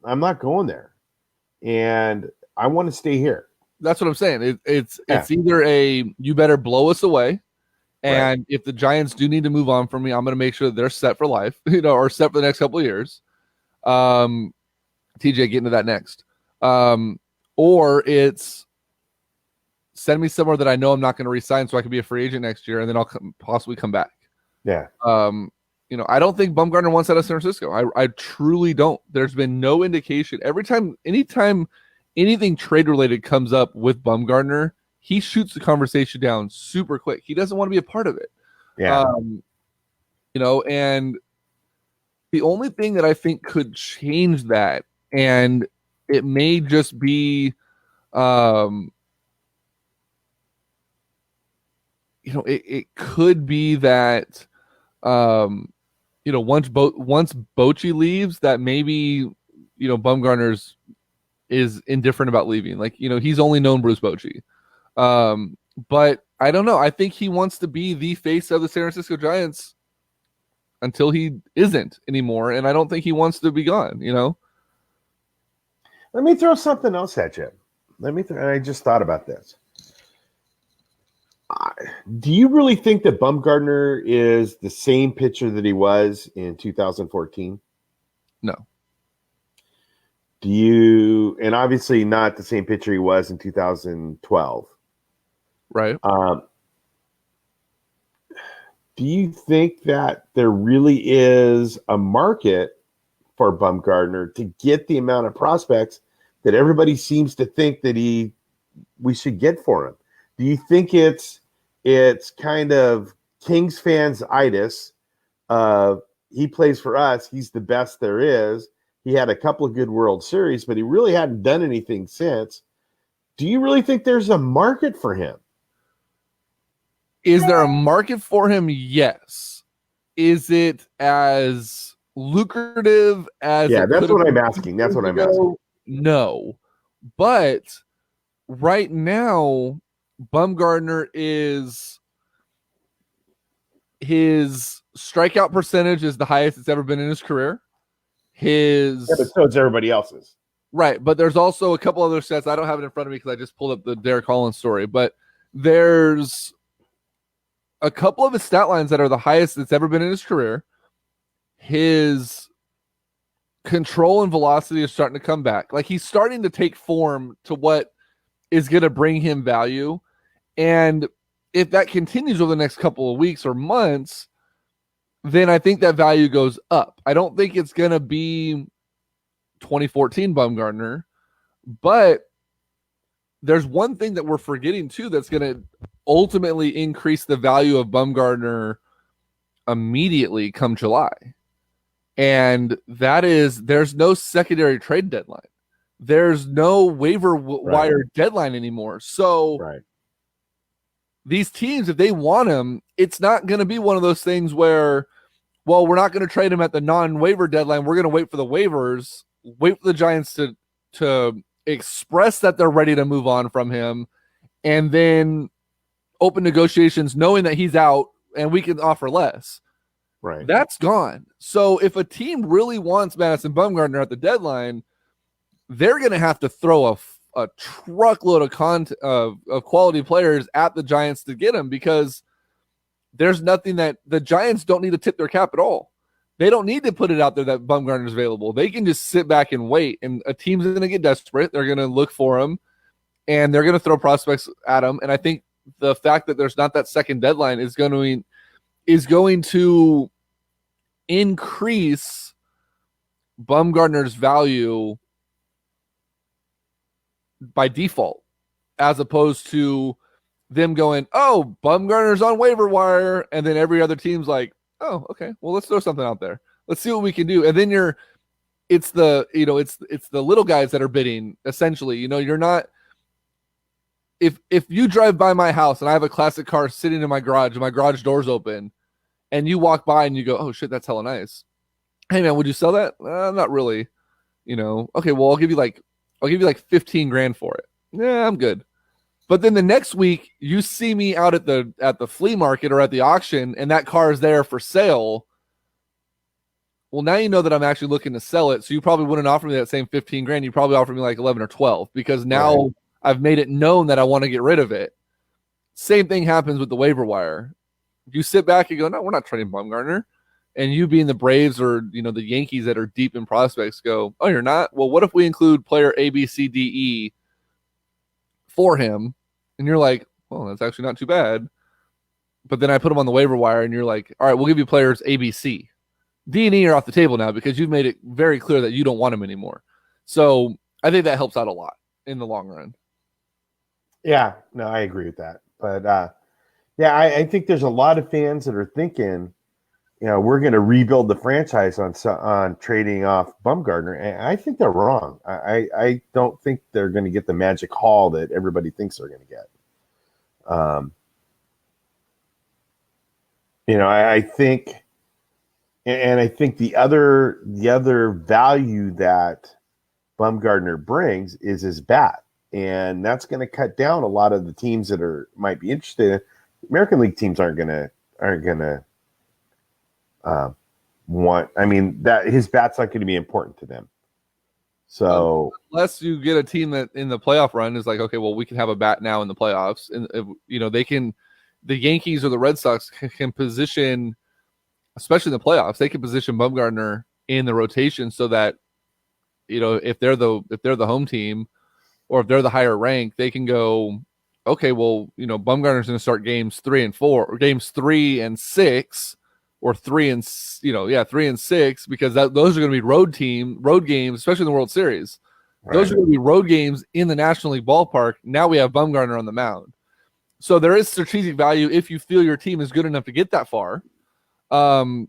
I'm not going there. And I want to stay here. That's what I'm saying. It's either you better blow us away, and if the Giants do need to move on from me, I'm going to make sure that they're set for life, or set for the next couple of years. TJ, get into that next. Or it's send me somewhere that I know I'm not going to resign, so I can be a free agent next year, and then I'll possibly come back. Yeah. I don't think Bumgarner wants out of San Francisco. I truly don't. There's been no indication. Anytime anything trade related comes up with Bumgarner, he shoots the conversation down super quick. He doesn't want to be a part of it. Yeah. And the only thing that I think could change that, and it may just be, it could be that, once Bochy leaves, that maybe, Bumgarner's is indifferent about leaving. Like, he's only known Bruce Bochy. But I don't know. I think he wants to be the face of the San Francisco Giants until he isn't anymore. And I don't think he wants to be gone, Let me throw something else at you. I just thought about this. Do you really think that Bumgarner is the same pitcher that he was in 2014? No. Do you, and obviously not the same pitcher he was in 2012. Right. Do you think that there really is a market for Bumgarner to get the amount of prospects that everybody seems to think that we should get for him? Do you think it's kind of Kings fans-itis? He plays for us. He's the best there is. He had a couple of good World Series, but he really hadn't done anything since. Do you really think there's a market for him? Is there a market for him? Yes. Is it as lucrative as? Yeah, that's what I'm asking. That's what I'm asking. No. But right now, Bumgarner his strikeout percentage is the highest it's ever been in his career. But so is everybody else's. Right, but there's also a couple other stats. I don't have it in front of me because I just pulled up the Derek Collins story, but there's a couple of his stat lines that are the highest that's ever been in his career. His control and velocity is starting to come back. Like, he's starting to take form to what is going to bring him value. And if that continues over the next couple of weeks or months, then I think that value goes up. I don't think it's going to be 2014 Bumgarner, but there's one thing that we're forgetting too that's going to ultimately increase the value of Bumgarner immediately come July. And that is, there's no secondary trade deadline. There's no waiver wire deadline anymore. So these teams, if they want him, it's not going to be one of those things where, well, we're not going to trade him at the non-waiver deadline. We're going to wait for the waivers, wait for the Giants to express that they're ready to move on from him, and then open negotiations knowing that he's out and we can offer less. Right. That's gone. So if a team really wants Madison Bumgarner at the deadline, they're going to have to throw a truckload of quality players at the Giants to get him, because there's nothing that the Giants don't need to tip their cap at all. They don't need to put it out there that Bumgarner is available. They can just sit back and wait, and a team's going to get desperate. They're going to look for him, and they're going to throw prospects at him. And I think the fact that there's not that second deadline is going to increase Bumgarner's value by default, as opposed to them going, oh, Bumgarner's on waiver wire, and then every other team's like, oh, okay, well, let's throw something out there. Let's see what we can do. And then it's the little guys that are bidding essentially. You're not. If you drive by my house and I have a classic car sitting in my garage and my garage door's open, and you walk by and you go, oh shit, that's hella nice. Hey man, would you sell that? Not really. Okay, well I'll give you like $15,000 for it. Yeah, I'm good. But then the next week you see me out at the flea market or at the auction and that car is there for sale. Well, now you know that I'm actually looking to sell it. So you probably wouldn't offer me that same $15,000. You probably offer me like 11 or 12 because now Right. I've made it known that I want to get rid of it. Same thing happens with the waiver wire. You sit back and go, no, we're not trading Bumgarner. And you being the Braves or, the Yankees that are deep in prospects go, oh, you're not? Well, what if we include player A, B, C, D, E for him? And you're like, well, that's actually not too bad. But then I put him on the waiver wire and you're like, all right, we'll give you players A, B, C. D and E are off the table now because you've made it very clear that you don't want him anymore. So I think that helps out a lot in the long run. Yeah, no, I agree with that. But I think there's a lot of fans that are thinking, we're going to rebuild the franchise on trading off Bumgarner, and I think they're wrong. I don't think they're going to get the magic haul that everybody thinks they're going to get. I think, and I think the other value that Bumgarner brings is his bat. And that's going to cut down a lot of the teams that might be interested. American League teams aren't going to want. I mean, that his bat's not going to be important to them. So unless you get a team that in the playoff run is like, okay, well, we can have a bat now in the playoffs, and they can. The Yankees or the Red Sox can position, especially in the playoffs, they can position Bumgarner in the rotation so that if they're the home team. Or if they're the higher rank, they can go, okay, well, Bumgarner's going to start games 3 and 4, or games 3 and 6, or 3 and 6, because those are going to be road games, especially in the World Series. Right. Those are going to be road games in the National League ballpark. Now we have Bumgarner on the mound. So there is strategic value if you feel your team is good enough to get that far. The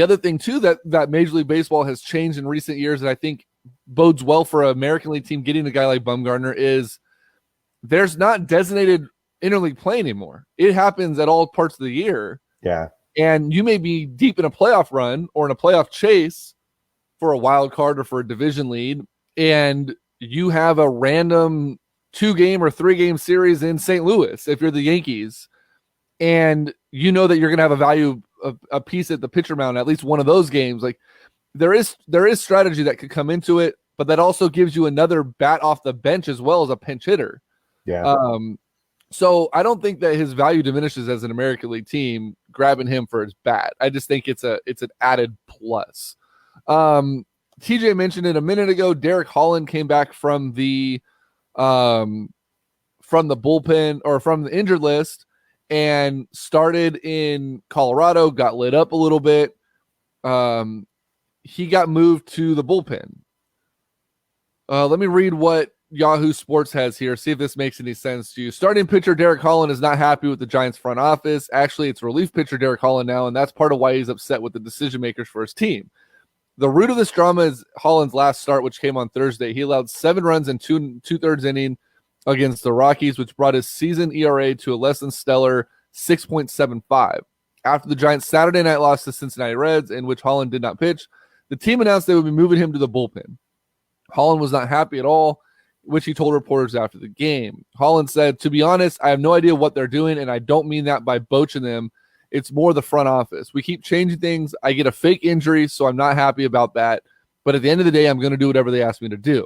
other thing, too, that Major League Baseball has changed in recent years, and I think bodes well for an American League team getting a guy like Bumgarner, is there's not designated interleague play anymore. It happens at all parts of the year. Yeah. And you may be deep in a playoff run or in a playoff chase for a wild card or for a division lead, and you have a random 2-game or 3-game series in St. Louis if you're the Yankees, and you know that you're going to have a value of a piece at the pitcher mound at least one of those games. Like, there is strategy that could come into it, but that also gives you another bat off the bench as well as a pinch hitter. Yeah. So I don't think that his value diminishes as an American League team grabbing him for his bat. I just think it's an added plus. TJ mentioned it a minute ago. Derek Holland came back from the bullpen or from the injured list and started in Colorado, got lit up a little bit. He got moved to the bullpen. Let me read what Yahoo Sports has here. See if this makes any sense to you. Starting pitcher Derek Holland is not happy with the Giants front office. Actually, it's relief pitcher Derek Holland now, and that's part of why he's upset with the decision makers for his team. The root of this drama is Holland's last start, which came on Thursday. He allowed 7 runs in two-thirds inning against the Rockies, which brought his season ERA to a less than stellar 6.75. After the Giants' Saturday night loss to Cincinnati Reds, in which Holland did not pitch, the team announced they would be moving him to the bullpen. Holland was not happy at all, which he told reporters after the game. Holland said, "To be honest, I have no idea what they're doing, and I don't mean that by boaching them. It's more the front office. We keep changing things. I get a fake injury, so I'm not happy about that. But at the end of the day, I'm going to do whatever they ask me to do."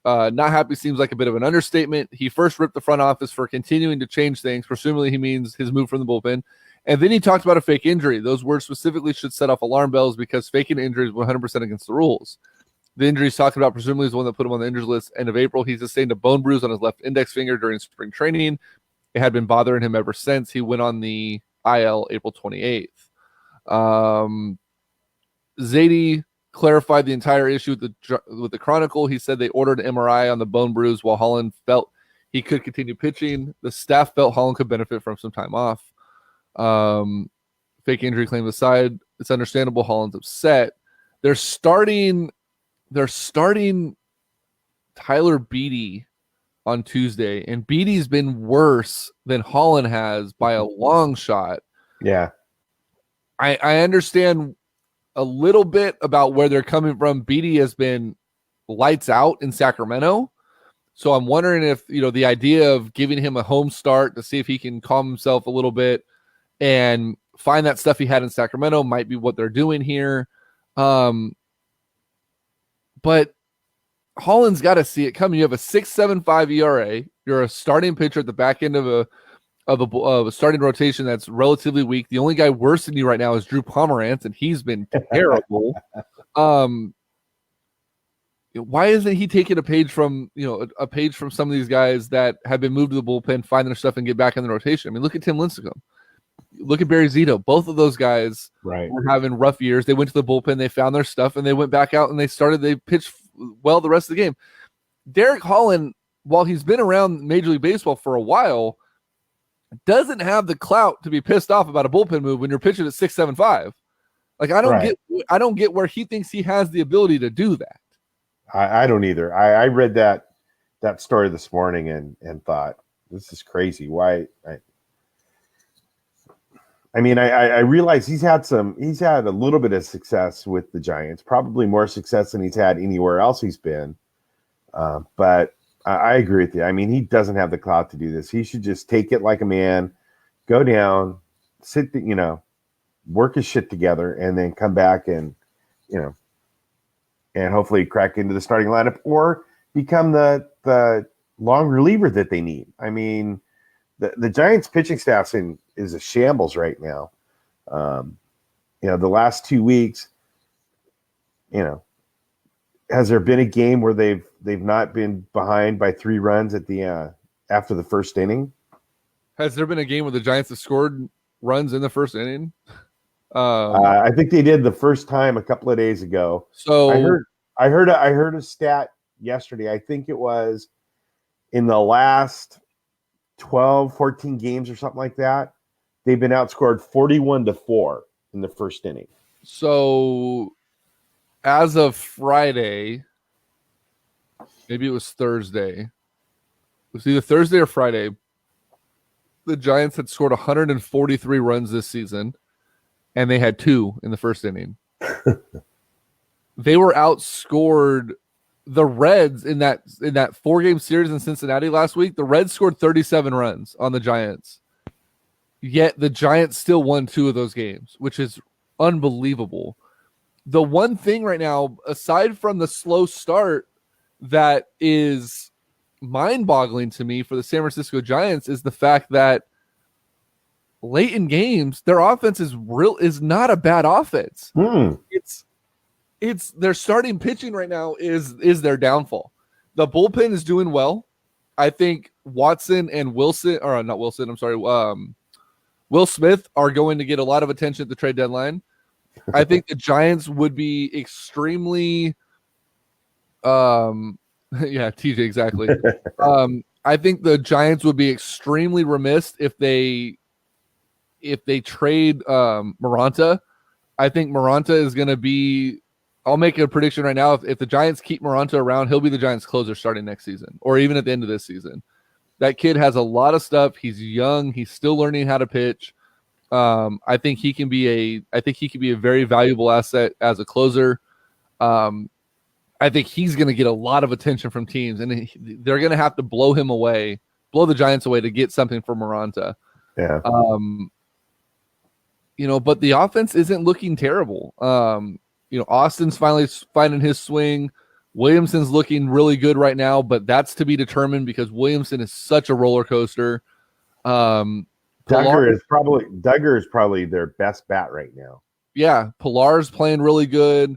Not happy seems like a bit of an understatement. He first ripped the front office for continuing to change things. Presumably he means his move from the bullpen. And then he talked about a fake injury. Those words specifically should set off alarm bells because faking injuries is 100% against the rules. The injury he's talking about presumably is the one that put him on the injured list end of April. He sustained a bone bruise on his left index finger during spring training. It had been bothering him ever since. He went on the IL April 28th. Zadie clarified the entire issue with the Chronicle. He said they ordered an MRI on the bone bruise while Holland felt he could continue pitching. The staff felt Holland could benefit from some time off. Fake injury claim aside, It's understandable Holland's upset. They're starting Tyler Beatty on Tuesday, and Beatty's been worse than Holland has by a long shot. Yeah. I understand a little bit about where they're coming from. Beatty has been lights out in Sacramento. So I'm wondering if, the idea of giving him a home start to see if he can calm himself a little bit and find that stuff he had in Sacramento might be what they're doing here. But Holland's got to see it coming. You have a 6.75 ERA. You're a starting pitcher at the back end of a starting rotation that's relatively weak. The only guy worse than you right now is Drew Pomerantz, and he's been terrible. Why isn't he taking a page from some of these guys that have been moved to the bullpen, find their stuff, and get back in the rotation? I mean, look at Tim Lincecum. Look at Barry Zito. Both of those guys were having rough years. They went to the bullpen, they found their stuff, and they went back out and they pitched well the rest of the game. Derek Holland, while he's been around Major League Baseball for a while, doesn't have the clout to be pissed off about a bullpen move when you're pitching at 6.75. Like, I don't get where he thinks he has the ability to do that. I don't either. I read that story this morning and thought, this is crazy. Why? I realize he's had a little bit of success with the Giants, probably more success than he's had anywhere else he's been. But I agree with you. I mean, he doesn't have the clout to do this. He should just take it like a man, go down, work his shit together, and then come back and hopefully crack into the starting lineup or become the long reliever that they need. I mean, the Giants pitching staff is a shambles right now. The last 2 weeks, has there been a game where they've not been behind by 3 runs at the after the first inning? Has there been a game where the Giants have scored runs in the first inning? I think they did the first time a couple of days ago. So I heard a stat yesterday. I think it was in the last 12, 14 games or something like that. They've been outscored 41-4 in the first inning. So as of Friday, maybe it was Thursday. It was either Thursday or Friday. The Giants had scored 143 runs this season, and they had 2 in the first inning. They were outscored the Reds in that 4-game series in Cincinnati last week. The Reds scored 37 runs on the Giants. Yet the Giants still won 2 of those games, which is unbelievable. The one thing right now, aside from the slow start, that is mind-boggling to me for the San Francisco Giants is the fact that late in games, their offense is not a bad offense. It's their starting pitching right now is their downfall. The bullpen is doing well. I think Watson and Will Smith are going to get a lot of attention at the trade deadline. I think the Giants would be extremely TJ, exactly. I think the Giants would be extremely remiss if they trade Maranta. I think Maranta is going to be. I'll make a prediction right now. If the Giants keep Maranta around, he'll be the Giants' closer starting next season, or even at the end of this season. That kid has a lot of stuff. He's young. He's still learning how to pitch. I think he can be a very valuable asset as a closer. I think he's going to get a lot of attention from teams, and they're going to have to blow the Giants away to get something for Maranta. Yeah. But the offense isn't looking terrible. Austin's finally finding his swing. Williamson's looking really good right now, but that's to be determined because Williamson is such a roller coaster. Duggar is probably their best bat right now. Yeah, Pilar's playing really good.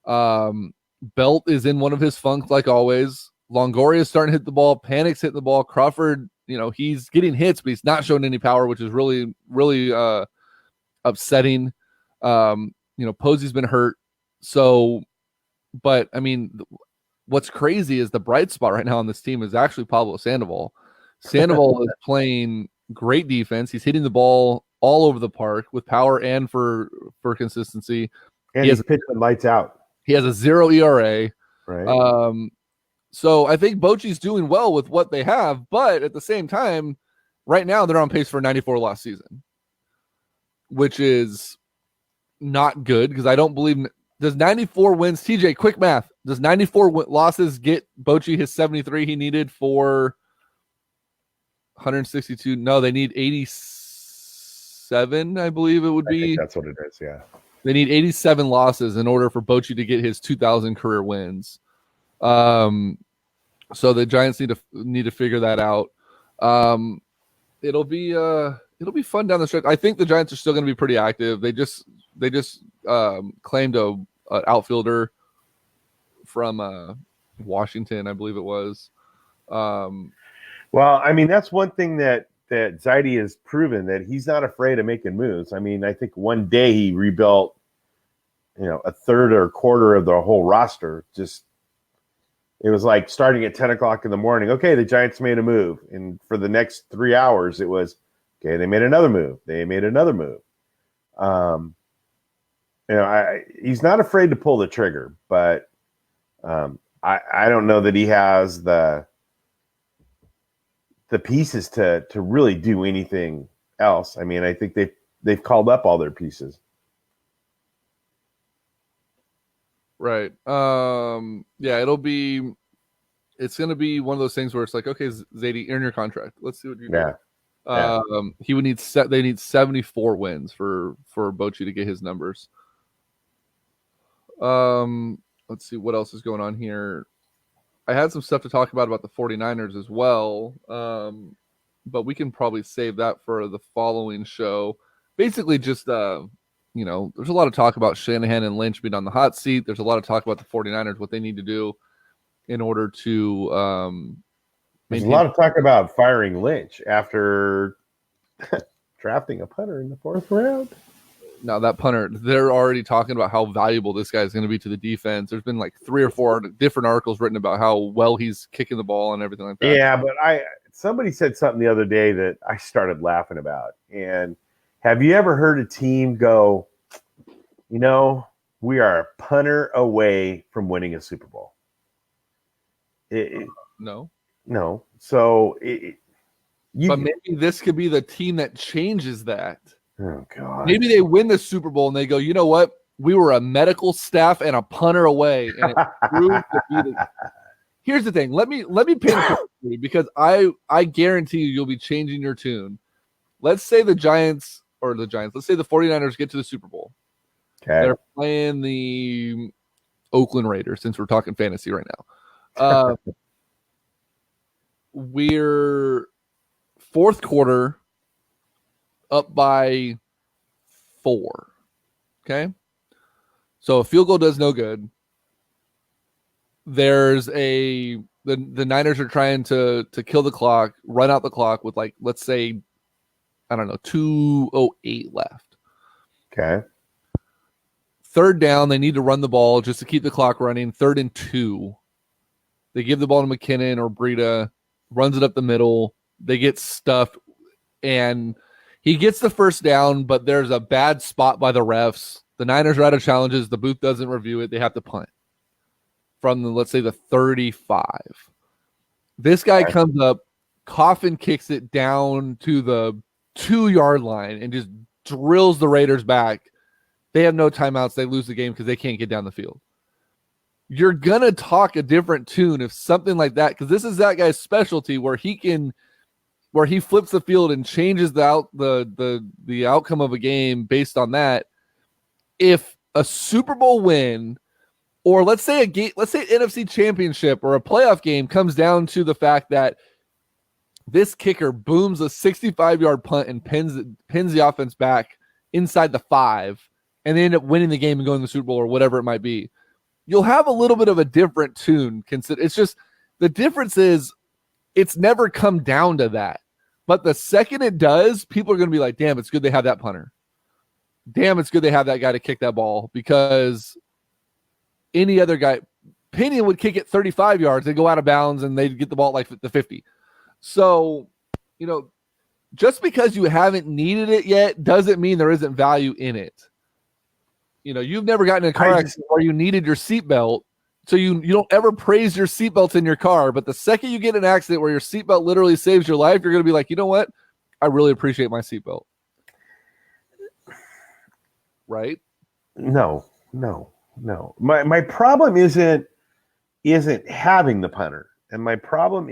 Belt is in one of his funks like always. Longoria is starting to hit the ball. Panic's hitting the ball. Crawford, he's getting hits, but he's not showing any power, which is really, really upsetting. Posey's been hurt. So, but I mean, what's crazy is the bright spot right now on this team is actually Pablo Sandoval. Sandoval is playing great defense. He's hitting the ball all over the park with power and for consistency. And He he's has pitching lights out, he has a 0 ERA. right? So I think Bochy's doing well with what they have, but at the same time, right now they're on pace for a 94 loss season, which is not good because I don't believe does 94 wins. TJ, quick math. Does 94 losses get Bochy his 73 he needed for 162? No, they need 87, I believe it would I be. think that's what it is. Yeah. They need 87 losses in order for Bochy to get his 2,000 career wins. So the Giants need to figure that out. It'll be fun down the stretch. I think the Giants are still going to be pretty active. They just claimed an outfielder from Washington, I believe it was. Well, I mean, that's one thing that Zaidi has proven, that he's not afraid of making moves. I mean, I think one day he rebuilt, a third or a quarter of the whole roster. Just, it was like starting at 10 o'clock in the morning. Okay, the Giants made a move. And for the next 3 hours, it was, okay, they made another move. They made another move. He's not afraid to pull the trigger, but I don't know that he has the pieces to really do anything else. I mean, I think they've called up all their pieces. Right. Yeah, it's going to be one of those things where it's like, okay, Zaidi, earn your contract. Let's see what you do. Yeah. He would need they need 74 wins for Bochy to get his numbers. Let's see what else is going on here. I had some stuff to talk about the 49ers as well. But we can probably save that for the following show. Basically just there's a lot of talk about Shanahan and Lynch being on the hot seat. There's a lot of talk about the 49ers, what they need to do in order to there's a lot of talk about firing Lynch after drafting a punter in the 4th round. Now that punter, they're already talking about how valuable this guy is going to be to the defense. There's been like 3 or 4 different articles written about how well he's kicking the ball and everything like that. Yeah, but somebody said something the other day that I started laughing about. And have you ever heard a team go, we are a punter away from winning a Super Bowl? No. So but maybe this could be the team that changes that. Oh, God. Maybe they win the Super Bowl and they go, you know what? We were a medical staff and a punter away. And it proved to be Here's the thing. Let me paint a picture for you, because I guarantee you'll be changing your tune. Let's say let's say the 49ers get to the Super Bowl. Okay. They're playing the Oakland Raiders, since we're talking fantasy right now. We're 4th quarter up by 4. Okay. So a field goal does no good. There's the Niners are trying to kill the clock, run out the clock with, like, let's say, I don't know, 2:08 left. Okay. 3rd down, they need to run the ball just to keep the clock running. 3rd and 2. They give the ball to McKinnon or Breida, runs it up the middle. They get stuffed, and he gets the 1st down, but there's a bad spot by the refs. The Niners are out of challenges. The booth doesn't review it. They have to punt from let's say the 35. This guy comes up, coffin kicks it down to the 2-yard line and just drills the Raiders back. They have no timeouts. They lose the game because they can't get down the field. You're going to talk a different tune if something like that, because this is that guy's specialty where he flips the field and changes the outcome of a game based on that. If a Super Bowl win, or let's say NFC Championship or a playoff game comes down to the fact that this kicker booms a 65-yard punt and pins the offense back inside the 5, and they end up winning the game and going to the Super Bowl or whatever it might be, you'll have a little bit of a different tune. It's just the difference is it's never come down to that. But the second it does, people are going to be like, damn, it's good they have that punter. Damn, it's good they have that guy to kick that ball, because any other guy, Pinion would kick it 35 yards. They'd go out of bounds and they'd get the ball at like the 50. So, just because you haven't needed it yet doesn't mean there isn't value in it. You know, you've never gotten in a car accident where you needed your seatbelt, so you don't ever praise your seatbelts in your car. But the second you get in an accident where your seatbelt literally saves your life, you're going to be like, you know what? I really appreciate my seatbelt. Right? No. My problem isn't having the punter, and my problem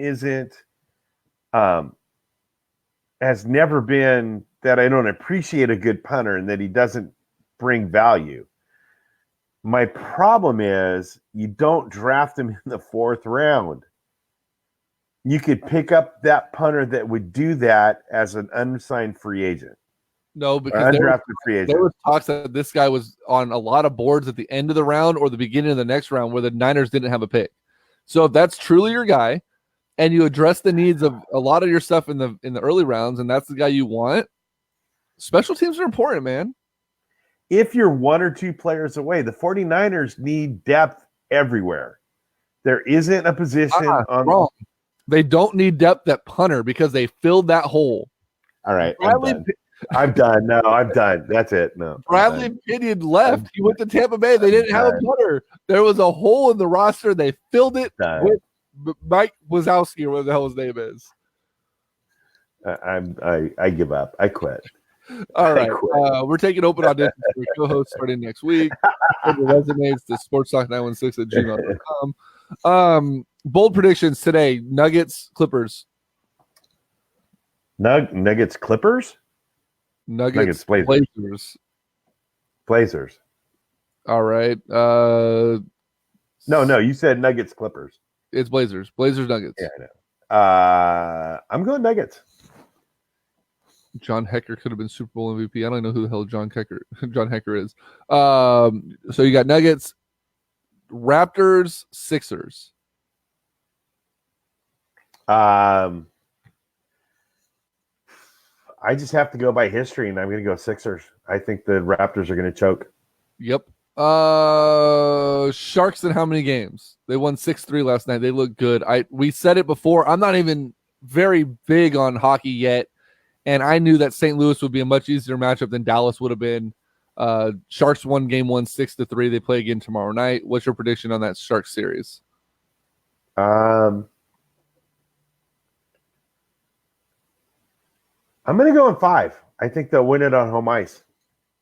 has never been that I don't appreciate a good punter and that he doesn't bring value. My problem is you don't draft him in the 4th round. You could pick up that punter that would do that as an unsigned free agent. No, because there was talks that this guy was on a lot of boards at the end of the round or the beginning of the next round where the Niners didn't have a pick. So if that's truly your guy and you address the needs of a lot of your stuff in the early rounds and that's the guy you want, special teams are important, man. If you're 1 or 2 players away, the 49ers need depth everywhere. There isn't a position on wrong. They don't need depth at punter because they filled that hole. All right, I'm done. No, I'm done. That's it. No. Bradley Pinion left. He went to Tampa Bay. They didn't have a punter. There was a hole in the roster. They filled it with Mike Wazowski, or whatever the hell his name is. I give up. I quit. All right. We're taking open auditions for co-hosts starting next week. Send your resumes to sportstalk916@gmail.com. Bold predictions today. Nuggets, Clippers. Nuggets, Clippers? Nuggets, Blazers. All right. No, you said Nuggets, Clippers. It's Blazers. Blazers, Nuggets. Yeah, I know. I'm going Nuggets. John Hecker could have been Super Bowl MVP. I don't know who the hell John Hecker is. So you got Nuggets, Raptors, Sixers. I just have to go by history, and I'm going to go Sixers. I think the Raptors are going to choke. Yep. Sharks in how many games? They won 6-3 last night. They look good. We said it before. I'm not even very big on hockey yet, and I knew that St. Louis would be a much easier matchup than Dallas would have been. Sharks won game 1 6-3. They play again tomorrow night. What's your prediction on that Sharks series? I'm going to go in 5. I think they'll win it on home ice.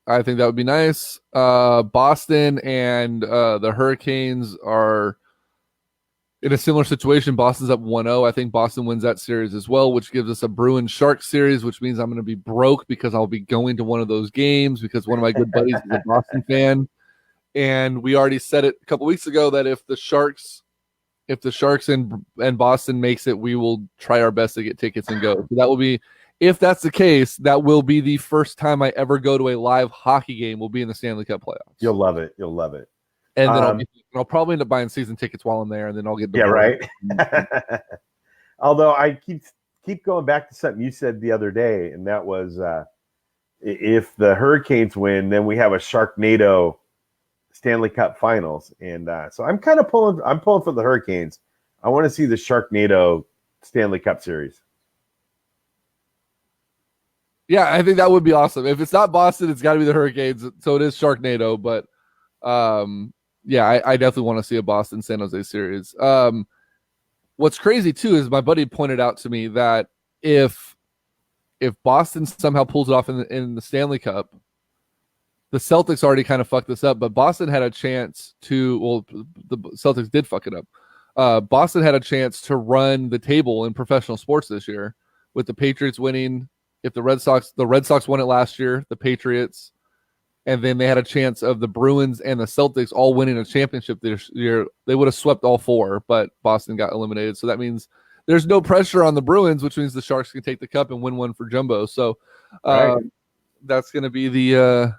I think that would be nice. Boston and the Hurricanes are in a similar situation. Boston's up 1-0. I think Boston wins that series as well, which gives us a Bruins Sharks series, which means I'm going to be broke because I'll be going to one of those games because one of my good buddies is a Boston fan. And we already said it a couple weeks ago that if the Sharks and Boston makes it, we will try our best to get tickets and go. So that will be, if that's the case, that will be the first time I ever go to a live hockey game. Will be in the Stanley Cup playoffs. You'll love it. And then I'll probably end up buying season tickets while I'm there, and then I'll get right. Although I keep going back to something you said the other day, and that was if the Hurricanes win, then we have a Sharknado Stanley Cup Finals, and so I'm kind of pulling. I'm pulling for the Hurricanes. I want to see the Sharknado Stanley Cup Series. Yeah, I think that would be awesome. If it's not Boston, it's got to be the Hurricanes. So it is Sharknado. But, yeah, I definitely want to see a Boston-San Jose series. What's crazy, too, is my buddy pointed out to me that if Boston somehow pulls it off in the Stanley Cup, the Celtics already kind of fucked this up. But Boston had a chance to – well, the Celtics did fuck it up. Boston had a chance to run the table in professional sports this year with the Patriots winning – if the Red Sox won it last year, the Patriots, and then they had a chance of the Bruins and the Celtics all winning a championship this year, they would have swept all 4, but Boston got eliminated. So that means there's no pressure on the Bruins, which means the Sharks can take the cup and win one for Jumbo. So that's going to be the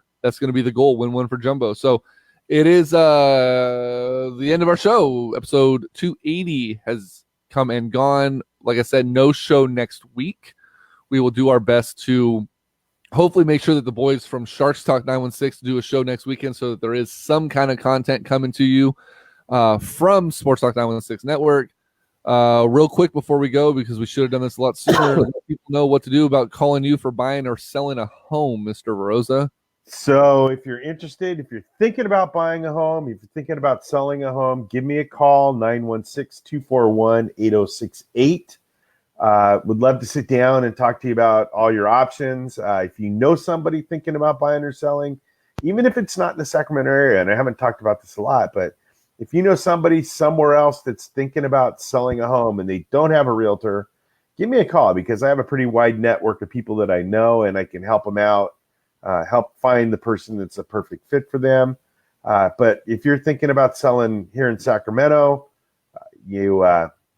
goal, win one for Jumbo. So it is the end of our show. Episode 280 has come and gone. Like I said, no show next week. We will do our best to hopefully make sure that the boys from Sharks Talk 916 do a show next weekend so that there is some kind of content coming to you from Sports Talk 916 Network. Real quick before we go, because we should have done this a lot sooner, let people know what to do about calling you for buying or selling a home, Mr. Rosa. So if you're interested, if you're thinking about buying a home, if you're thinking about selling a home, give me a call, 916-241-8068. Would love to sit down and talk to you about all your options. If you know somebody thinking about buying or selling, even if it's not in the Sacramento area, and I haven't talked about this a lot, but if you know somebody somewhere else that's thinking about selling a home and they don't have a realtor, give me a call, because I have a pretty wide network of people that I know, and I can help them out, help find the person that's a perfect fit for them. But if you're thinking about selling here in Sacramento, you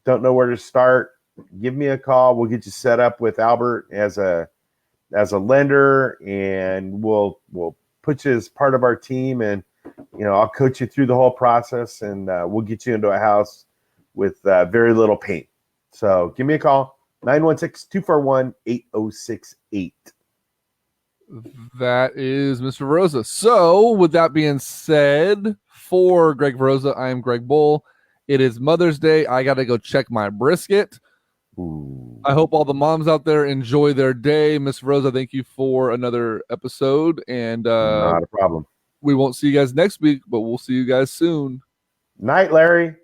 don't know where to start, give me a call. We'll get you set up with Albert as a lender, and we'll put you as part of our team, and I'll coach you through the whole process, and we'll get you into a house with very little pain. So give me a call, 916-241-8068. That is Mr. Rosa. So with that being said, for Greg Rosa, I am Greg Bull. It is Mother's Day. I got to go check my brisket. Ooh. I hope all the moms out there enjoy their day. Miss Rosa, thank you for another episode. And Not a problem. we won't see you guys next week, but we'll see you guys soon. Night, Larry.